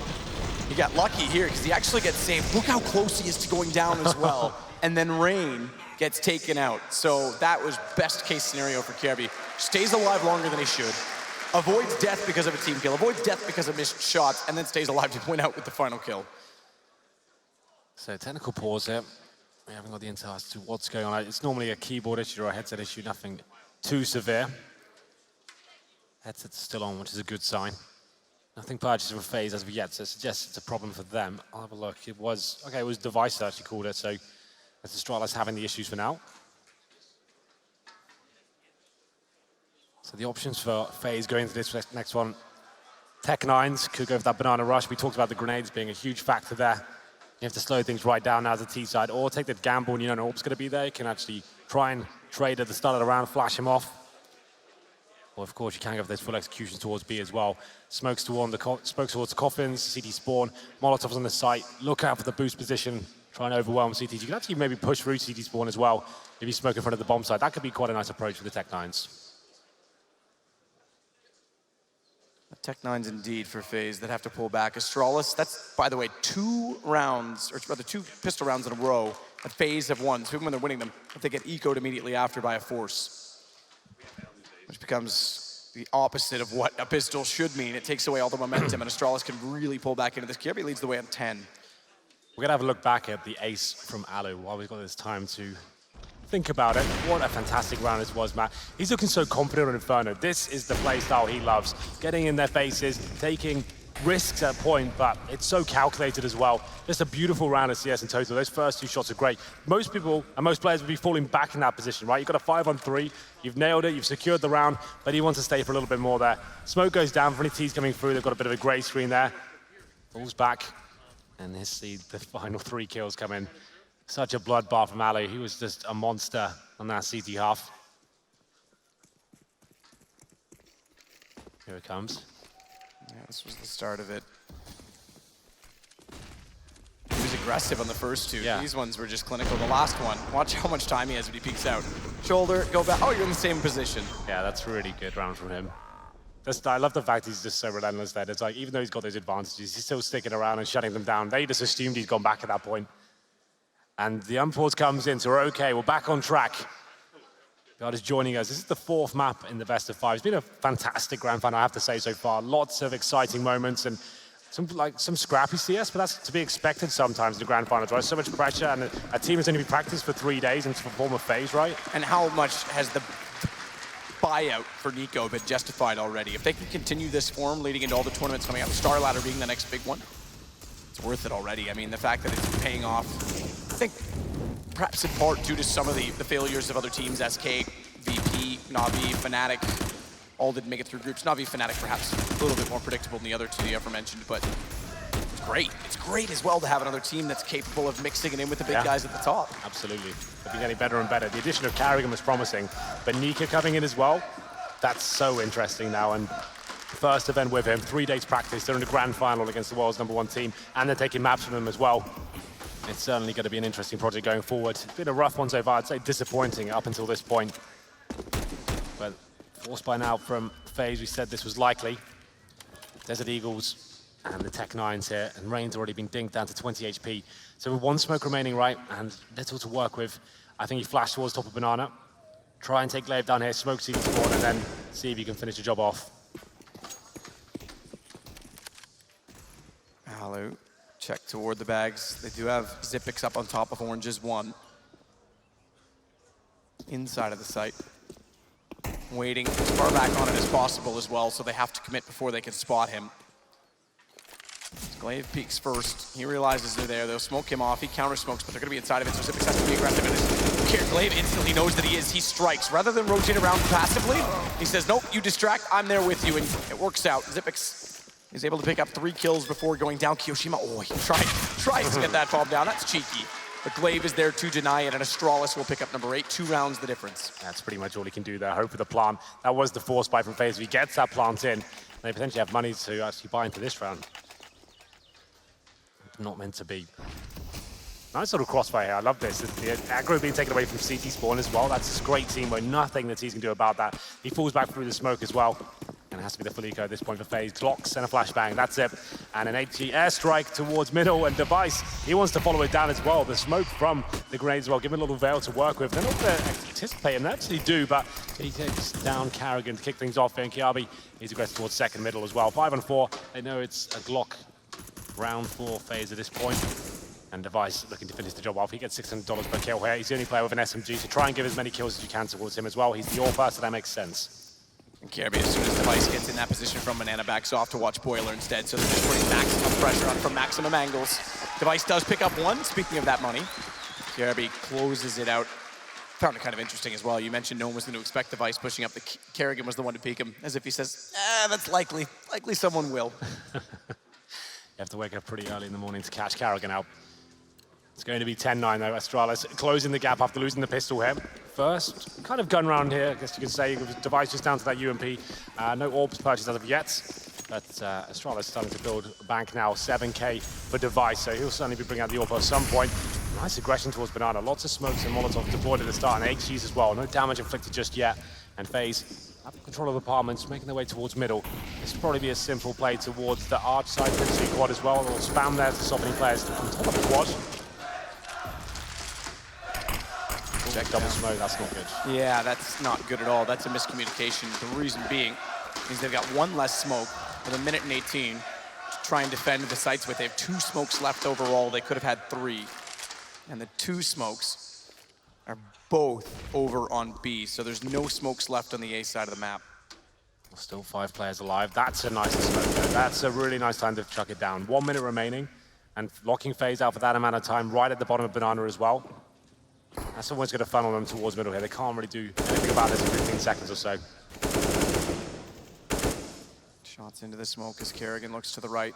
He got lucky here because he actually gets saved. Look how close he is to going down as well. And then Rain gets taken out. So that was best case scenario for Kjærbye. Stays alive longer than he should. Avoids death because of a team kill. Avoids death because of missed shots. And then stays alive to point out with the final kill. So technical pause here. We haven't got the intel as to what's going on. It's normally a keyboard issue or a headset issue, nothing too severe. Headset's still on, which is a good sign. Nothing purchased for FaZe as of yet, so it suggests it's a problem for them. I'll have a look. It was Device that actually called it, so that's Astralis having the issues for now. So the options for FaZe going into this next one. Tech9's could go for that banana rush. We talked about the grenades being a huge factor there. You have to slow things right down now as a T side, or take the gamble and you don't know what's going to be there. You can actually try and trade at the start of the round, flash him off. Or of course you can go for those full executions towards B as well. Smokes towards the coffins, CT spawn, Molotovs on the site. Look out for the boost position, try and overwhelm CTs. You can actually maybe push through CT spawn as well if you smoke in front of the bomb site. That could be quite a nice approach for the Tech9's. Tech9's indeed for FaZe that have to pull back. Astralis, that's, by the way, 2 rounds, or rather 2 pistol rounds in a row that FaZe have won. So even when they're winning them, if they get ecoed immediately after by a force, which becomes the opposite of what a pistol should mean. It takes away all the momentum, and Astralis can really pull back into this. Kjærbye leads the way on 10. We're going to have a look back at the ace from Alu while we've got this time to think about it. What a fantastic round this was, Matt. He's looking so confident on Inferno. This is the play style he loves. Getting in their faces, taking risks at point, but it's so calculated as well. Just a beautiful round of CS in total. Those first 2 shots are great. Most people and most players would be falling back in that position, right? You've got a 5-on-3, you've nailed it, you've secured the round, but he wants to stay for a little bit more there. Smoke goes down for any T's coming through. They've got a bit of a gray screen there. Falls back, and here's the final 3 kills come in. Such a bloodbath from Ali. He was just a monster on that CT half. Here it comes. Yeah, this was the start of it. He was aggressive on the first 2. Yeah. These ones were just clinical. The last one, watch how much time he has when he peeks out. Shoulder, go back. Oh, you're in the same position. Yeah, that's a really good round from him. I love the fact he's just so relentless there. It's like, even though he's got those advantages, he's still sticking around and shutting them down. They just assumed he'd gone back at that point. And the unpause comes in, so we're okay. We're back on track. God is joining us. This is the 4th map in the best of 5. It's been a fantastic grand final, I have to say, so far. Lots of exciting moments and some scrappy CS, but that's to be expected sometimes in the grand finals, right? So much pressure, and a team has only been practiced for 3 days and to perform a FaZe, right? And how much has the buyout for NiKo been justified already? If they can continue this form leading into all the tournaments coming up, Star Ladder being the next big one, it's worth it already. I mean, the fact that it's paying off, I think perhaps in part due to some of the failures of other teams, SK, VP, Na'Vi, Fnatic, all didn't make it through groups. Na'Vi, Fnatic perhaps a little bit more predictable than the other 2 the aforementioned, but it's great. It's great as well to have another team that's capable of mixing it in with the big guys at the top. Absolutely. They've been getting better and better. The addition of karrigan was promising, but Nygaard coming in as well, that's so interesting now. And first event with him, 3 days practice. They're in the grand final against the world's #1 team, and they're taking maps from him as well. It's certainly going to be an interesting project going forward. It's been a rough one so far. I'd say disappointing up until this point. But forced by now from FaZe, we said this was likely. Desert Eagles and the Tech 9s here, and Rain's already been dinged down to 20 HP. So with one smoke remaining, right, and little to work with, I think he flashed towards top of Banana. Try and take Glaive down here, smoke CD spawn, and then see if you can finish the job off. Alu, check toward the bags. They do have Zipix up on top of Orange's one. Inside of the site. Waiting as far back on it as possible as well, so they have to commit before they can spot him. Glaive peeks first. He realizes they're there. They'll smoke him off. He counter-smokes, but they're going to be inside of it, so Zipix has to be aggressive. And Glaive instantly knows that he is. He strikes. Rather than rotate around passively, he says, nope, you distract, I'm there with you, and it works out. Zipix is able to pick up 3 kills before going down. Kyoshima, oh, he tries to get that bomb down. That's cheeky. But Glaive is there to deny it, and Astralis will pick up number 8. 2 rounds the difference. That's pretty much all he can do there. Hope for the plant. That was the force buy from FaZe. If he gets that plant in, they potentially have money to actually buy into this round. Not meant to be. Nice little crossfire here. I love this. The aggro being taken away from CT spawn as well. That's a great teamwork. Nothing that T's can do about that. He falls back through the smoke as well. And it has to be the full eco at this point for FaZe. Glocks and a flashbang, that's it. And an HG airstrike towards middle, and Device, he wants to follow it down as well. The smoke from the grenades as well, give him a little veil to work with. They're not going to anticipate, and they actually do, but he takes down karrigan to kick things off, and Kjærbye, he's aggressive towards second middle as well. 5 on 4, they know it's a Glock round for FaZe at this point. And Device looking to finish the job off. He gets $600 per kill here. He's the only player with an SMG, so try and give as many kills as you can towards him as well. He's the Overpass, so that makes sense. And Kjærbye, as soon as Device gets in that position from Banana, backs off to watch Boiler instead, so they're just putting maximum pressure on from maximum angles. Device does pick up 1, speaking of that money. Kjærbye closes it out. Found it kind of interesting as well. You mentioned no one was going to expect Device pushing up. The karrigan was the one to peek him, as if he says, that's likely. Likely someone will. You have to wake up pretty early in the morning to catch karrigan out. It's going to be 10-9 though. Astralis closing the gap after losing the pistol here. First kind of gun round here, I guess you could say. Device just down to that UMP. No orbs purchased as of yet. But Astralis starting to build a bank now. 7K for Device, so he'll certainly be bringing out the orb at some point. Nice aggression towards Banana. Lots of smokes and Molotovs deployed at the start, and HGs as well. No damage inflicted just yet. And FaZe have control of apartments, making their way towards middle. This will probably be a simple play towards the arch side for the quad as well. A little spam there to softening players on top of the quad. Check double smoke, that's not good. Yeah, that's not good at all. That's a miscommunication. The reason being is they've got 1 less smoke with 1 minute and 18 to try and defend the sites with. They have 2 smokes left overall. They could have had 3. And the 2 smokes are both over on B, so there's no smokes left on the A side of the map. Still 5 players alive. That's a nice smoke there. That's a really nice time to chuck it down. 1 minute remaining, and locking FaZe out for that amount of time right at the bottom of Banana as well. That's always going to funnel them towards middle here. They can't really do anything about this in 15 seconds or so. Shots into the smoke as karrigan looks to the right.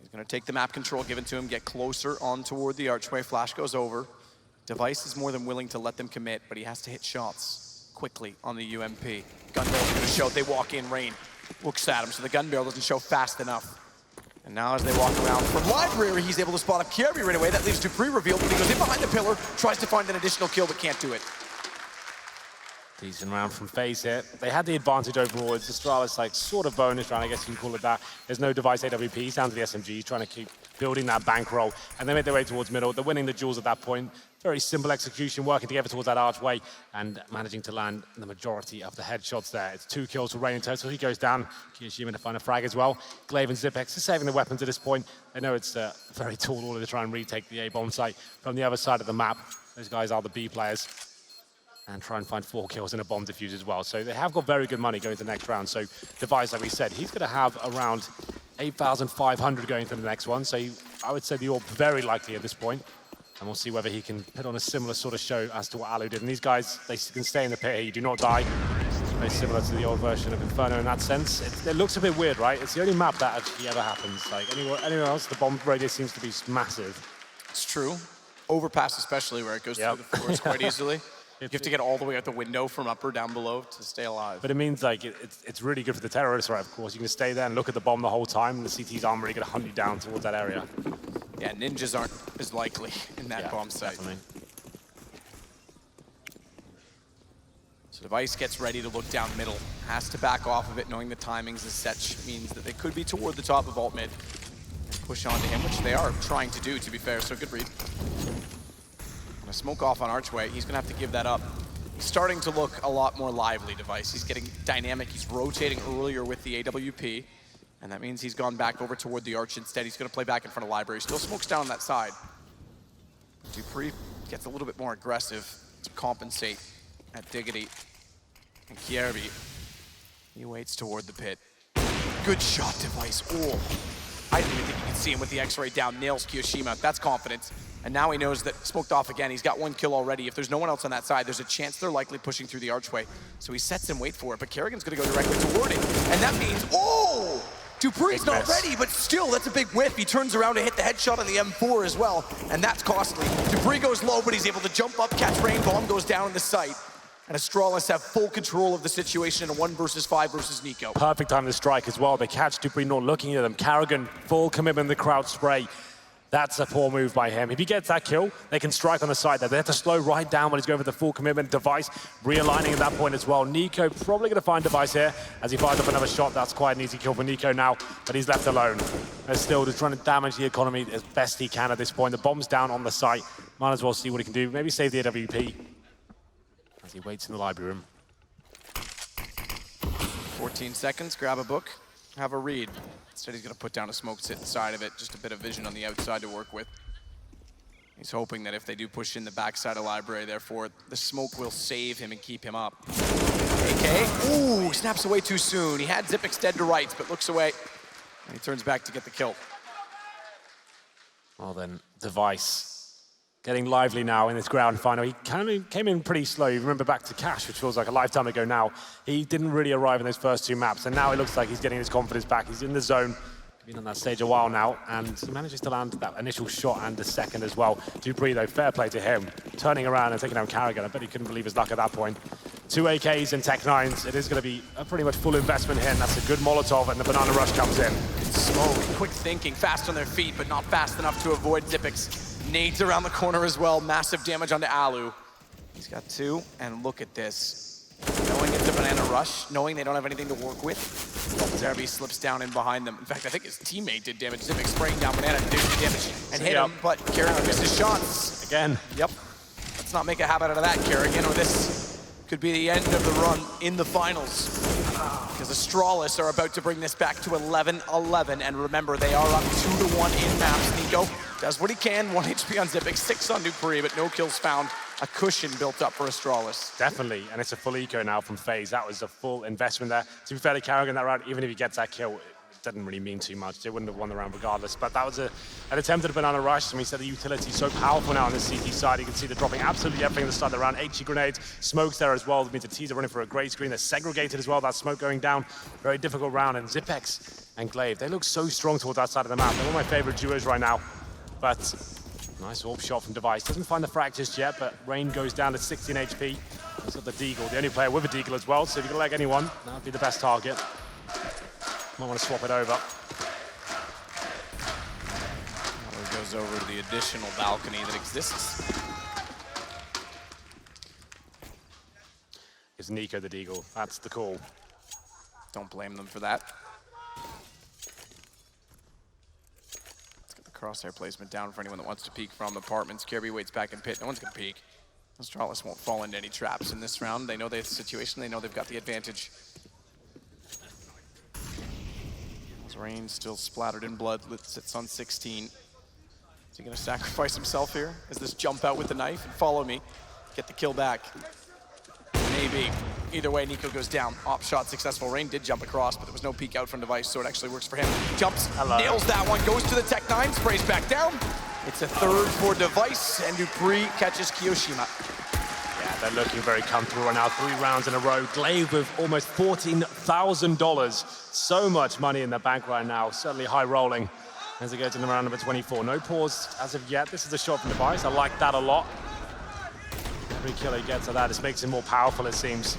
He's going to take the map control given to him, get closer on toward the archway. Flash goes over. Device is more than willing to let them commit, but he has to hit shots quickly on the UMP. Gun barrel's going to show. They walk in, Rain looks at him, so the gun barrel doesn't show fast enough. And now as they walk around from library, he's able to spot up Kjærbye right away. That leaves to pre-reveal, but he goes in behind the pillar, tries to find an additional kill, but can't do it. Decent round from FaZe here. They had the advantage overall. It's Astralis, like, sort of bonus round, I guess you can call it that. There's no Device AWP. He's down to the SMG. He's trying to keep building that bankroll. And they make their way towards middle. They're winning the duels at that point. Very simple execution, working together towards that archway and managing to land the majority of the headshots there. It's 2 kills for Rain in total. He goes down. Kyoshima to find a frag as well. Glaive and Zipix are saving the weapons at this point. They know it's a very tall order to try and retake the A-bomb site from the other side of the map. Those guys are the B players. And try and find 4 kills in a bomb defuse as well. So they have got very good money going to the next round. So Device, like we said, he's going to have around 8,500 going to the next one. So I would say the orb very likely at this point. And we'll see whether he can put on a similar sort of show as to what Alu did. And these guys, they can stay in the pit here. You do not die. Very similar to the old version of Inferno in that sense. It looks a bit weird, right? It's the only map that actually ever happens. Like anywhere else, the bomb radius seems to be massive. It's true. Overpass especially, where it goes through the floors quite easily. You have to get all the way out the window from up or down below to stay alive. But it means like it's really good for the terrorists, right? Of course, you can stay there and look at the bomb the whole time, and the CTs aren't really going to hunt you down towards that area. Yeah, ninjas aren't as likely in that bomb site. Definitely. So Device gets ready to look down middle. Has to back off of it, knowing the timings as such means that they could be toward the top of alt mid. And push onto him, which they are trying to do, to be fair, so good read. Gonna smoke off on Archway. He's gonna have to give that up. He's starting to look a lot more lively, Device. He's getting dynamic. He's rotating earlier with the AWP. And that means he's gone back over toward the Arch instead. He's gonna play back in front of Library. Still smokes down on that side. dupreeh gets a little bit more aggressive to compensate at Diggity. And Kjærbye, he waits toward the pit. Good shot, Device. Oh, I didn't even think you could see him with the X-ray down. Nails Kyoshima. That's confidence. And now he knows that smoked off again. He's got 1 kill already. If there's no one else on that side, there's a chance they're likely pushing through the archway. So he sets him, wait for it. But karrigan's gonna go directly toward it. And that means, oh! dupreeh's not ready, but still, that's a big whiff. He turns around to hit the headshot on the M4 as well. And that's costly. dupreeh goes low, but he's able to jump up, catch rain, bomb goes down in the sight. And Astralis have full control of the situation in a 1 versus 5 versus NiKo. Perfect time to strike as well. They catch dupreeh not looking at them. karrigan, full commitment in the crowd spray. That's a poor move by him. If he gets that kill, they can strike on the side there. They have to slow right down when he's going for the full commitment. Device realigning at that point as well. NiKo probably going to find Device here as he fires up another shot. That's quite an easy kill for NiKo now, but he's left alone. They're still just trying to damage the economy as best he can at this point. The bomb's down on the site. Might as well see what he can do. Maybe save the AWP as he waits in the library room. 14 seconds, grab a book, have a read. Instead he's gonna put down a smoke sit inside of it, just a bit of vision on the outside to work with. He's hoping that if they do push in the backside of library, therefore the smoke will save him and keep him up. AK, ooh, snaps away too soon. He had Xyp9x dead to rights, but looks away. And he turns back to get the kill. Well then, Device getting lively now in this ground final. He kind of came in pretty slow. You remember back to Cash, which feels like a lifetime ago now. He didn't really arrive in those first 2 maps, and now it looks like he's getting his confidence back. He's in the zone. Been on that stage a while now, and he manages to land that initial shot and the second as well. dupreeh, though, fair play to him. Turning around and taking down karrigan. I bet he couldn't believe his luck at that point. 2 AKs and Tech 9s. It is going to be a pretty much full investment here, and that's a good Molotov, and the Banana Rush comes in. Smoke, quick thinking, fast on their feet, but not fast enough to avoid Xyp9x. Nades around the corner as well, massive damage onto Alu. He's got 2, and look at this. Knowing it's a Banana Rush, knowing they don't have anything to work with, Kjærbye slips down in behind them. In fact, I think his teammate did damage. Xyp9x spraying down Banana to do damage and hit him, but karrigan misses shots. Again. Yep. Let's not make a habit out of that, karrigan, or this could be the end of the run in the finals. Because Astralis are about to bring this back to 11-11, and remember, they are up 2-1 in maps. NiKo does what he can, 1 HP on Xyp9x, 6 on dupreeh, but no kills found. A cushion built up for Astralis. Definitely, and it's a full eco now from FaZe. That was a full investment there. To be fair to karrigan that round, even if he gets that kill, it doesn't really mean too much. They wouldn't have won the round regardless, but that was an attempt at a Banana Rush, and we said the utility is so powerful now on the CT side. You can see they're dropping absolutely everything at the start of the round. HE grenades, smokes there as well. It means the T's are running for a great screen. They're segregated as well, that smoke going down. Very difficult round, and Xyp9x and glaive, they look so strong towards that side of the map. They're one of my favorite duos right now, but nice AWP shot from Device. Doesn't find the frag just yet, but Rain goes down to 16 HP. He's got the deagle, the only player with a deagle as well, so if you can leg anyone, that would be the best target. Might want to swap it over. Goes over to the additional balcony that exists. It's NiKo the deagle, that's the call. Don't blame them for that. Let's get the crosshair placement down for anyone that wants to peek from apartments. Kjærbye waits back in pit, no one's gonna peek. Astralis won't fall into any traps in this round. They know the situation, they know they've got the advantage. Rain still splattered in blood, sits on 16. Is he gonna sacrifice himself here? Is this jump out with the knife and follow me? Get the kill back. Maybe. Either way, NiKo goes down. Op shot successful. Rain did jump across, but there was no peek out from Device, so it actually works for him. Jumps, nails that one, goes to the Tech 9, sprays back down. It's a 3rd for Device, and dupreeh catches Kyoshima. Yeah, they're looking very comfortable right now. 3 rounds in a row. glaive with almost $14,000. So much money in the bank right now. Certainly high rolling as it goes into round number 24. No pause as of yet. This is a shot from Device. I like that a lot. Every kill he gets of that just makes him more powerful, it seems.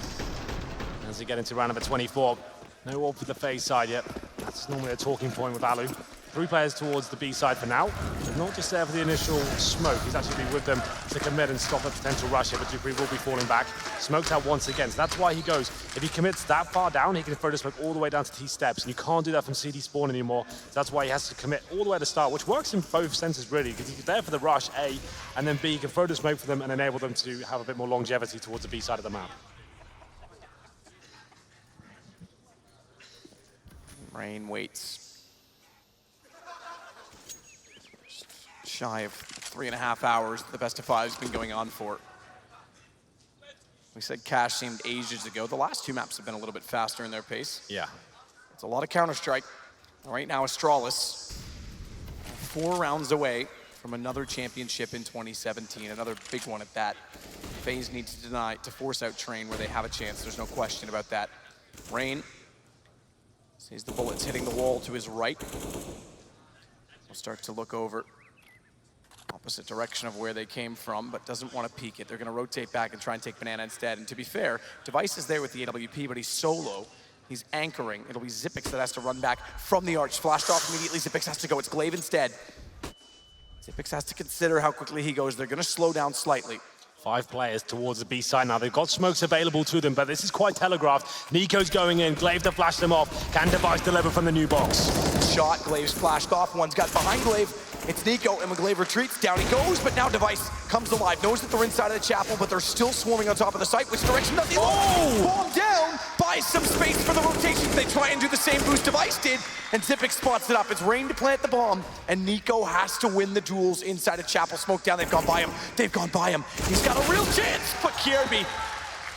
As we get into round number 24. No AWP for the FaZe side yet. That's normally a talking point with Alu. 3 players towards the B side for now. He's not just there for the initial smoke, he's actually been with them to commit and stop a potential rush here, but dupreeh will be falling back. Smoked out once again, so that's why he goes. If he commits that far down, he can throw the smoke all the way down to T steps, and you can't do that from CD spawn anymore. So that's why he has to commit all the way to start, which works in both senses really, because he's there for the rush, A, and then B, he can throw the smoke for them and enable them to have a bit more longevity towards the B side of the map. Rain waits. Just shy of 3.5 hours, the best of 5's been going on for. We said Cash seemed ages ago. The last 2 maps have been a little bit faster in their pace. Yeah. It's a lot of Counter-Strike. Right now, Astralis, 4 rounds away from another championship in 2017, another big one at that. FaZe needs to force out Train where they have a chance. There's no question about that. Rain sees the bullets hitting the wall to his right. We'll start to look over opposite direction of where they came from, but doesn't want to peek it. They're going to rotate back and try and take Banana instead. And to be fair, Katowice is there with the AWP, but he's solo. He's anchoring. It'll be Xyp9x that has to run back from the arch. Flashed off immediately. Xyp9x has to go. It's glaive instead. Xyp9x has to consider how quickly he goes. They're going to slow down slightly. 5 players towards the B side now. They've got smokes available to them, but this is quite telegraphed. NiKo's going in, glaive to flash them off. Can Kjaerbye deliver from the new box? Shot, glaive's flashed off. One's got behind glaive. It's NiKo, and when glaive retreats, down he goes, but now Katowice comes alive. Knows that they're inside of the chapel, but they're still swarming on top of the site. Which direction does he look? Bomb down, buys some space for the rotation. They try and do the same boost Katowice did, and Xyp9x spots it up. It's Rain to plant the bomb, and NiKo has to win the duels inside of chapel. Smoke down, they've gone by him. They've gone by him. He's got a real chance, but Kjærbye,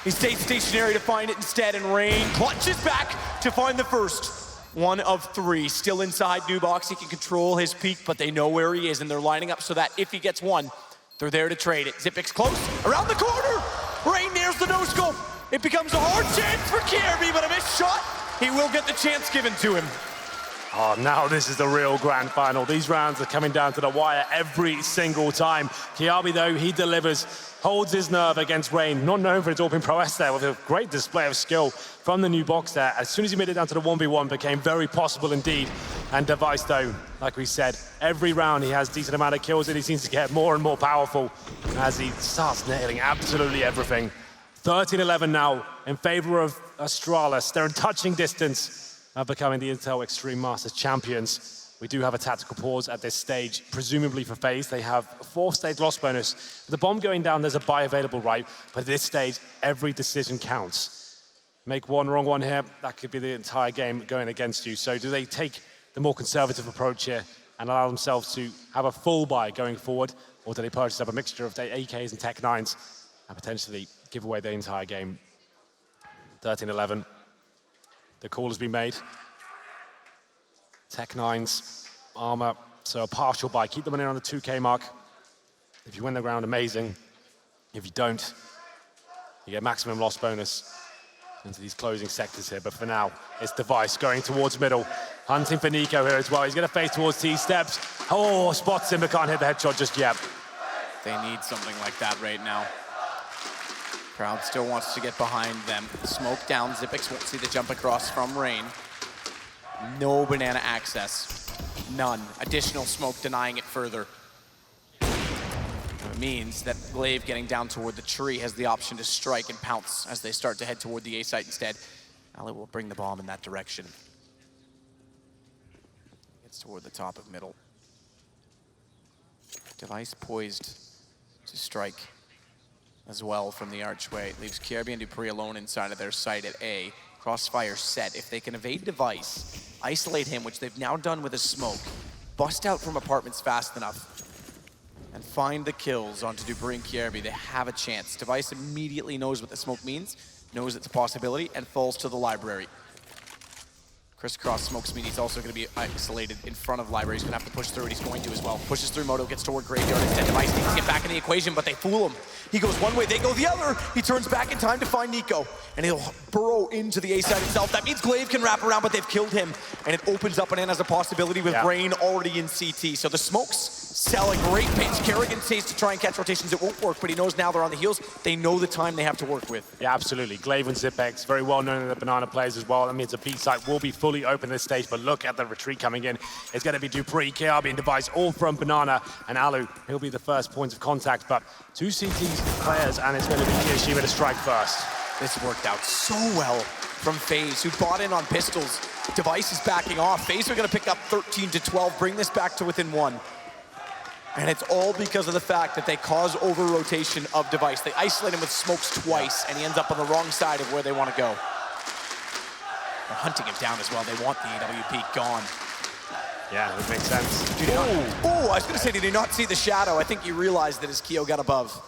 he stayed stationary to find it instead, and Rain clutches back to find the first. 1 of 3, still inside new box. He can control his peak, but they know where he is, and they're lining up so that if he gets one, they're there to trade it. Xyp9x close, around the corner. Rain nails the no-scope. It becomes a hard chance for Kjærbye, but a missed shot. He will get the chance given to him. Oh, now this is the real grand final. These rounds are coming down to the wire every single time. Kjærbye, though, he delivers, holds his nerve against Rain. Not known for his open prowess there, with a great display of skill from the new box there. As soon as he made it down to the 1v1, became very possible indeed. And Katowice, though, like we said, every round he has decent amount of kills, and he seems to get more and more powerful as he starts nailing absolutely everything. 13-11 now in favor of Astralis. They're in touching distance of becoming the Intel Extreme Masters champions. We do have a tactical pause at this stage, presumably for FaZe. They have a 4th stage loss bonus. With the bomb going down, there's a buy available, right? But at this stage, every decision counts. Make one wrong one here, that could be the entire game going against you. So do they take the more conservative approach here and allow themselves to have a full buy going forward? Or do they purchase up a mixture of AKs and Tech 9s and potentially give away the entire game? 13-11. The call has been made. Tech 9s, armor, so a partial buy. Keep them in around the 2K mark. If you win the round, amazing. If you don't, you get maximum loss bonus into these closing sectors here. But for now, it's Katowice going towards middle. Hunting for NiKo here as well. He's going to face towards T steps. Oh, spots him, but can't hit the headshot just yet. They need something like that right now. Crowd still wants to get behind them. Smoke down, Xyp9x won't see the jump across from Rain. No banana access, none. Additional smoke denying it further. It means that glaive getting down toward the tree has the option to strike and pounce as they start to head toward the A site instead. Ali will bring the bomb in that direction. Gets toward the top of middle. Katowice poised to strike as well from the archway. It leaves Kjærbye and dupreeh alone inside of their site at A. Crossfire set. If they can evade Katowice, isolate him, which they've now done with a smoke, bust out from apartments fast enough, and find the kills onto dupreeh and Kjærbye, they have a chance. Katowice immediately knows what the smoke means, knows it's a possibility, and falls to the library. Crisscross smoke speed, he's also going to be isolated in front of library. He's going to have to push through it. He's going to as well. Pushes through Moto, gets toward graveyard instead. Katowice needs to get back in the equation, but they fool him. He goes one way, they go the other. He turns back in time to find NiKo, and he'll burrow into the A side itself. That means glaive can wrap around, but they've killed him, and it opens up Banana as a possibility with Rain already in CT. So the smokes sell a great pinch. karrigan says to try and catch rotations. It won't work, but he knows now they're on the heels. They know the time they have to work with. Yeah, absolutely. Glaive and Zipex, very well known in the Banana players as well. That means the B site will be fully open this stage, but look at the retreat coming in. It's going to be Dupree, Kjaerbye, and Device, all from Banana, and Alu, he'll be the first point of contact, but two CT's players, and it's going to be Kjærbye to strike first. This worked out so well from FaZe, who bought in on pistols. Device is backing off. FaZe are going to pick up 13 to 12, bring this back to within 1. And it's all because of the fact that they cause over-rotation of Device. They isolate him with smokes twice, and he ends up on the wrong side of where they want to go. They're hunting him down as well. They want the AWP gone. Yeah, that makes sense. Oh, I was going to say, did he not see the shadow? I think he realized that his Keo got above.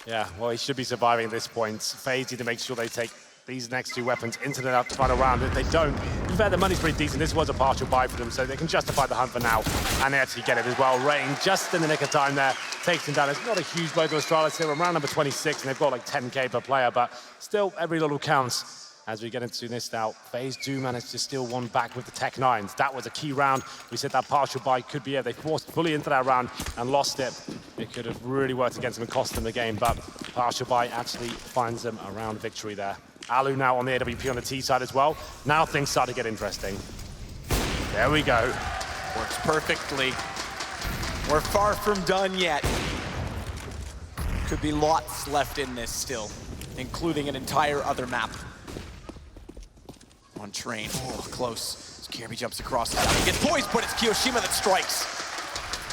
Yeah, well, he should be surviving at this point. FaZe need to make sure they take these next two weapons into the final round. If they don't, in fact, the money's pretty decent. This was a partial buy for them, so they can justify the hunt for now. And they actually get it as well. Rain, just in the nick of time there, takes him down. It's not a huge blow to Astralis. They're around number 26, and they've got like 10K per player, but still, every little counts. As we get into this now, FaZe do manage to steal one back with the Tech 9s. That was a key round. We said that partial buy could be it. They forced fully into that round and lost it. It could have really worked against them and cost them the game, but partial buy actually finds them a round victory there. Alu now on the AWP on the T side as well. Now things start to get interesting. There we go. Works perfectly. We're far from done yet. Could be lots left in this still, including an entire other map. On train, oh, close. As Kjærbye jumps across the He gets poised, but it's Kyoshima that strikes.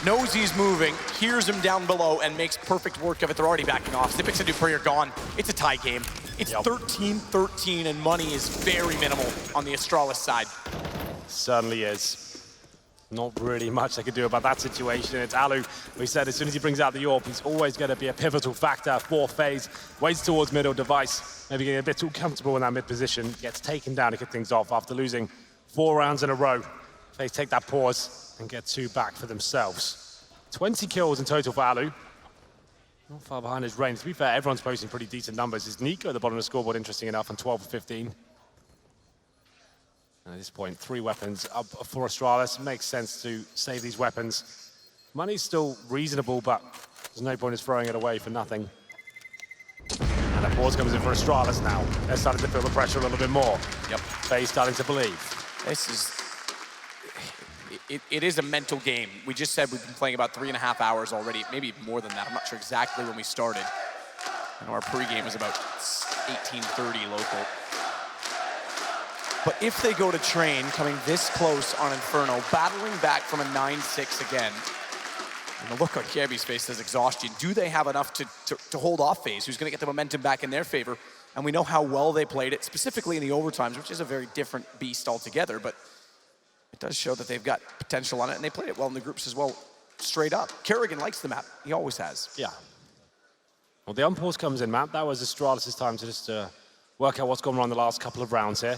Knows he's moving, hears him down below, and makes perfect work of it. They're already backing off. Zipex and Dupree are gone. It's a tie game. It's 13-13, and money is very minimal on the Astralis side. Certainly is. Not really much they can do about that situation. It's Alu. We said as soon as he brings out the AWP, he's always going to be a pivotal factor for FaZe. Waits towards middle, Device, maybe getting a bit too comfortable in that mid position. Gets taken down to kick things off after losing 4 rounds in a row. FaZe take that pause and get 2 back for themselves. 20 kills in total for Alu. Not far behind his range. To be fair, everyone's posting pretty decent numbers. Is NiKo at the bottom of the scoreboard, interesting enough, on 12 of 15. And at this point, 3 weapons up for Astralis. Makes sense to save these weapons. Money's still reasonable, but there's no point in throwing it away for nothing. And that pause comes in for Astralis now. They're starting to feel the pressure a little bit more. Yep. FaZe starting to believe. This is... It is a mental game. We just said we've been playing about 3.5 hours already, maybe more than that. I'm not sure exactly when we started. I know our pregame is about 18:30 local. But if they go to train, coming this close on Inferno, battling back from a 9-6 again, and the look on Kjærbye's face says exhaustion. Do they have enough to hold off FaZe, who's going to get the momentum back in their favor? And we know how well they played it, specifically in the overtimes, which is a very different beast altogether, but it does show that they've got potential on it, and they played it well in the groups as well, straight up. karrigan likes the map. He always has. Yeah. Well, the unpause comes in, map. That was Astralis' time to just work out what's gone wrong the last couple of rounds here.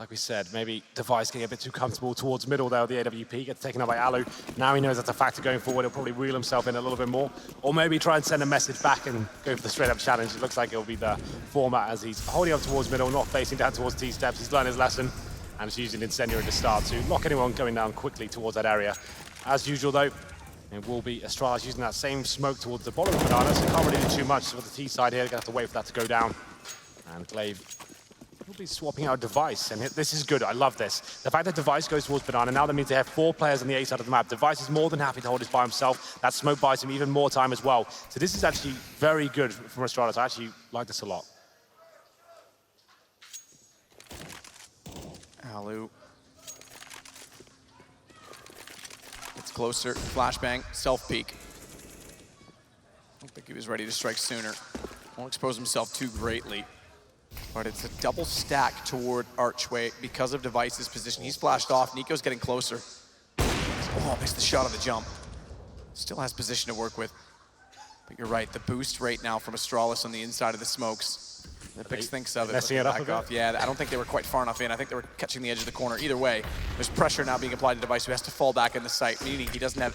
Like we said, maybe Device getting a bit too comfortable towards middle there with the AWP, gets taken up by Alu. Now he knows that's a factor going forward. He'll probably reel himself in a little bit more. Or maybe try and send a message back and go for the straight up challenge. It looks like it'll be the format as he's holding up towards middle, not facing down towards T-steps. He's learned his lesson and is using Incendiary to start to lock anyone going down quickly towards that area. As usual though, it will be Astralis using that same smoke towards the bottom of the Banana, so he can't really do too much with the T side here. Gonna have to wait for that to go down. And Glaive will be swapping out Device, and this is good. I love this. The fact that Device goes towards Banana, now that means they have 4 players on the A side of the map. Device is more than happy to hold this by himself. That smoke buys him even more time as well. So this is actually very good from Astralis. I actually like this a lot. Alu. It's closer, flashbang, self-peek. I don't think he was ready to strike sooner. Won't expose himself too greatly. But it's a double stack toward Archway because of Device's position. He's flashed off, NiKo's getting closer. Oh, missed the shot on the jump. Still has position to work with. But you're right, the boost right now from Astralis on the inside of the smokes. The Pix thinks of it. Messing it up a bit. Off. Yeah, I don't think they were quite far enough in. I think they were catching the edge of the corner. Either way, there's pressure now being applied to Device, who has to fall back in the site, meaning he doesn't have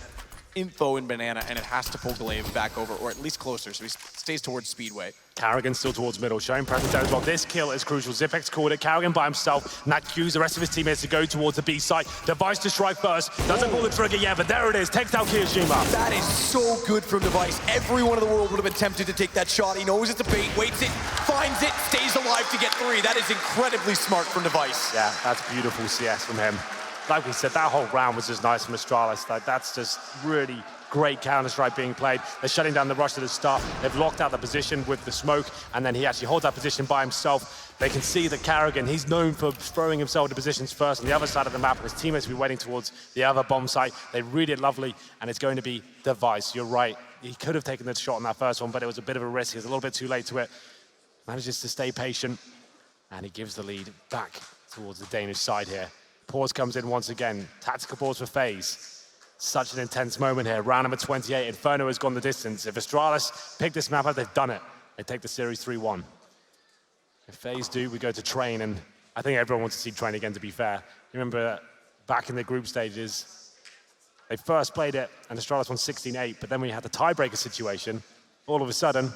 info in Banana, and it has to pull Glaive back over, or at least closer, so he stays towards Speedway. karrigan still towards middle, showing presence there as well. This kill is crucial. Xyp9x called it. karrigan by himself. And that cues the rest of his teammates to go towards the B site. Device to strike first. Doesn't pull the trigger yet, but there it is. Takes down Kjærbye. That is so good from Device. Everyone in the world would have been tempted to take that shot. He knows it's a bait, waits it, finds it, stays alive to get 3. That is incredibly smart from Device. Yeah, that's beautiful CS from him. Like we said, that whole round was just nice from Astralis. Like, that's just really great Counter-Strike being played. They're shutting down the rush at the start. They've locked out the position with the smoke, and then he actually holds that position by himself. They can see that karrigan, he's known for throwing himself into positions first on the other side of the map. His teammates will be waiting towards the other bomb site. They read it lovely, and it's going to be Device. You're right. He could have taken the shot on that first one, but it was a bit of a risk. He was a little bit too late to it. Manages to stay patient, and he gives the lead back towards the Danish side here. Pause comes in once again. Tactical pause for FaZe. Such an intense moment here. Round number 28. Inferno has gone the distance. If Astralis pick this map up, they've done it. They take the series 3-1. If FaZe do, we go to Train, and I think everyone wants to see Train again, to be fair. You remember back in the group stages, they first played it, and Astralis won 16-8, but then when you had the tiebreaker situation, all of a sudden,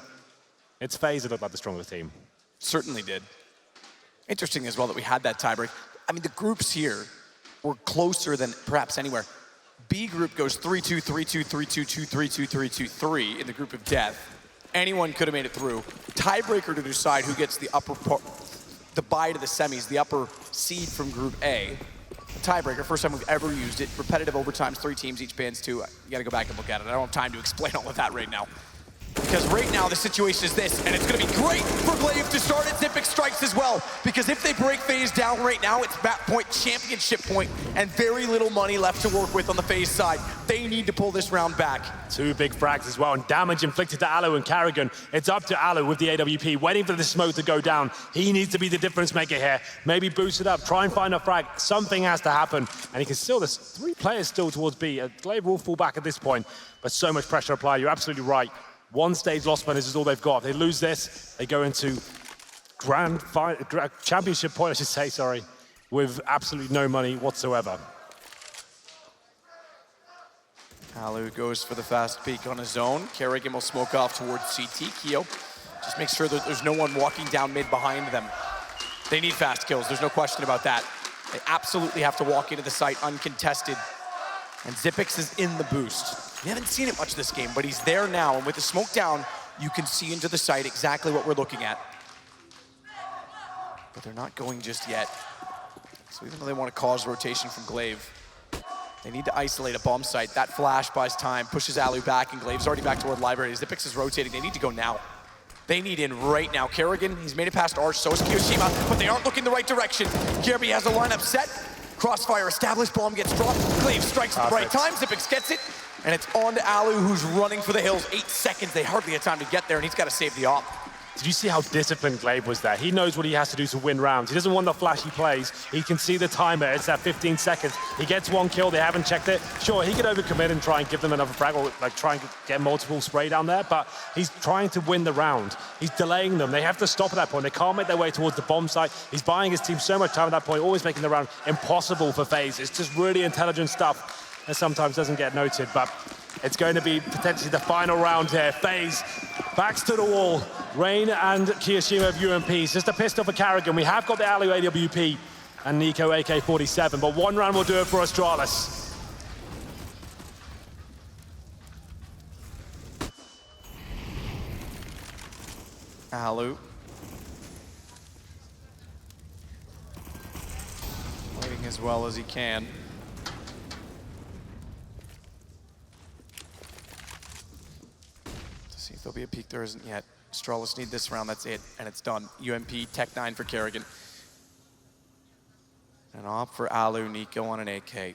it's FaZe that looked like the stronger team. Certainly did. Interesting as well that we had that tiebreak. I mean, the groups here were closer than perhaps anywhere. B group goes 3-2, 3-2, 3-2, 2-3-2, 3-2, 3 in the group of death. Anyone could have made it through. Tiebreaker to decide who gets the upper part, the bye to the semis, the upper seed from group A. Tiebreaker, first time we've ever used it. Repetitive overtimes, 3 teams, each bans 2. You gotta go back and look at it. I don't have time to explain all of that right now. Because right now the situation is this, and it's going to be great for Glaive to start at Xyp9x strikes as well. Because if they break FaZe down right now, it's map point, championship point, and very little money left to work with on the FaZe side. They need to pull this round back. 2 big frags as well, and damage inflicted to Alu and karrigan. It's up to Alu with the AWP, waiting for the smoke to go down. He needs to be the difference maker here. Maybe boost it up, try and find a frag. Something has to happen, and he can still, there's 3 players still towards B. Glaive will fall back at this point, but so much pressure applied. You're absolutely right. 1 stage loss winners is all they've got. If they lose this, they go into championship point, I should say, sorry, with absolutely no money whatsoever. Alu goes for the fast peek on his own. karrigan will smoke off towards CT. Keo just makes sure that there's no one walking down mid behind them. They need fast kills, there's no question about that. They absolutely have to walk into the site uncontested. And Xyp9x is in the boost. We haven't seen it much this game, but he's there now. And with the smoke down, you can see into the site exactly what we're looking at. But they're not going just yet. So even though they want to cause rotation from Glaive, they need to isolate a bomb site. That flash buys time, pushes Alu back, and Glaive's already back toward library. Xyp9x is rotating. They need to go now. They need in right now. karrigan, he's made it past Arch, so is Kyoshima, but they aren't looking the right direction. Kjærbye has a lineup set. Crossfire established, bomb gets dropped. Glaive strikes at the right time. Xyp9x gets it, and it's on to Alu, who's running for the hills. 8 seconds, they hardly had time to get there, and he's got to save the op. Did you see how disciplined Glaive was there? He knows what he has to do to win rounds. He doesn't want the flashy plays. He can see the timer. It's at 15 seconds. He gets 1 kill. They haven't checked it. Sure, he could overcommit and try and give them another frag, or like try and get multiple spray down there, but he's trying to win the round. He's delaying them. They have to stop at that point. They can't make their way towards the bomb site. He's buying his team so much time at that point, always making the round impossible for FaZe. It's just really intelligent stuff that sometimes doesn't get noted, but it's going to be potentially the final round here. FaZe, backs to the wall. Rain and Kyoshima have UMPs. Just a pistol for karrigan. We have got the Alu AWP and NiKo AK-47, but 1 round will do it for Astralis. Alu. Waiting as well as he can. See if there'll be a peek. There isn't yet. Astralis need this round, that's it, and it's done. UMP, Tech 9 for karrigan. An op for Alu, NiKo on an AK.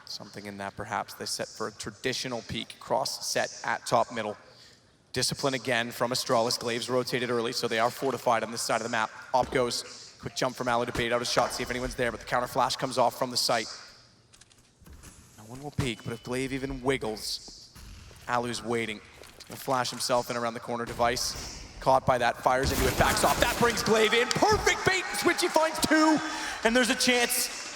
Something in that perhaps. They set for a traditional peek, cross set at top middle. Discipline again from Astralis. Glaive's rotated early, so they are fortified on this side of the map. Op goes, quick jump from Alu to bait out his shot, see if anyone's there, but the counter flash comes off from the site. No one will peek, but if Glaive even wiggles, Alu's waiting. He'll flash himself in around the corner. Device caught by that, fires into it, backs off. That brings Glaive in. Perfect bait and switch. He finds 2, and there's a chance.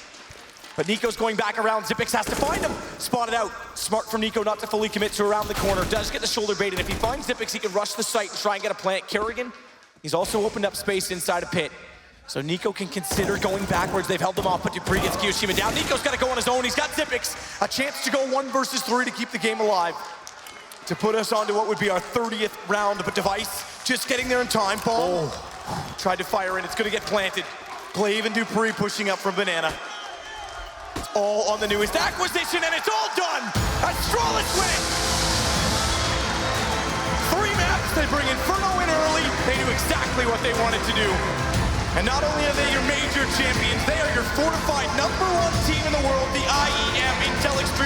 But NiKo's going back around. Xyp9x has to find him. Spotted out. Smart from NiKo not to fully commit to around the corner. Does get the shoulder bait, and if he finds Xyp9x, he can rush the site and try and get a plant. karrigan, he's also opened up space inside a pit. So NiKo can consider going backwards. They've held him off, but dupreeh gets Kyoshima down. NiKo's got to go on his own. He's got Xyp9x. A chance to go 1 versus 3 to keep the game alive. To put us onto what would be our 30th round, but Device just getting there in time. Bomb. Tried to fire in. It's going to get planted. Glaive and dupreeh pushing up from Banana. It's all on the newest acquisition, and it's all done! Astralis win it! 3 maps, they bring Inferno in early. They knew exactly what they wanted to do. And not only are they your major champions, they are your fortified #1 team in the world, the IEM Intel Extreme.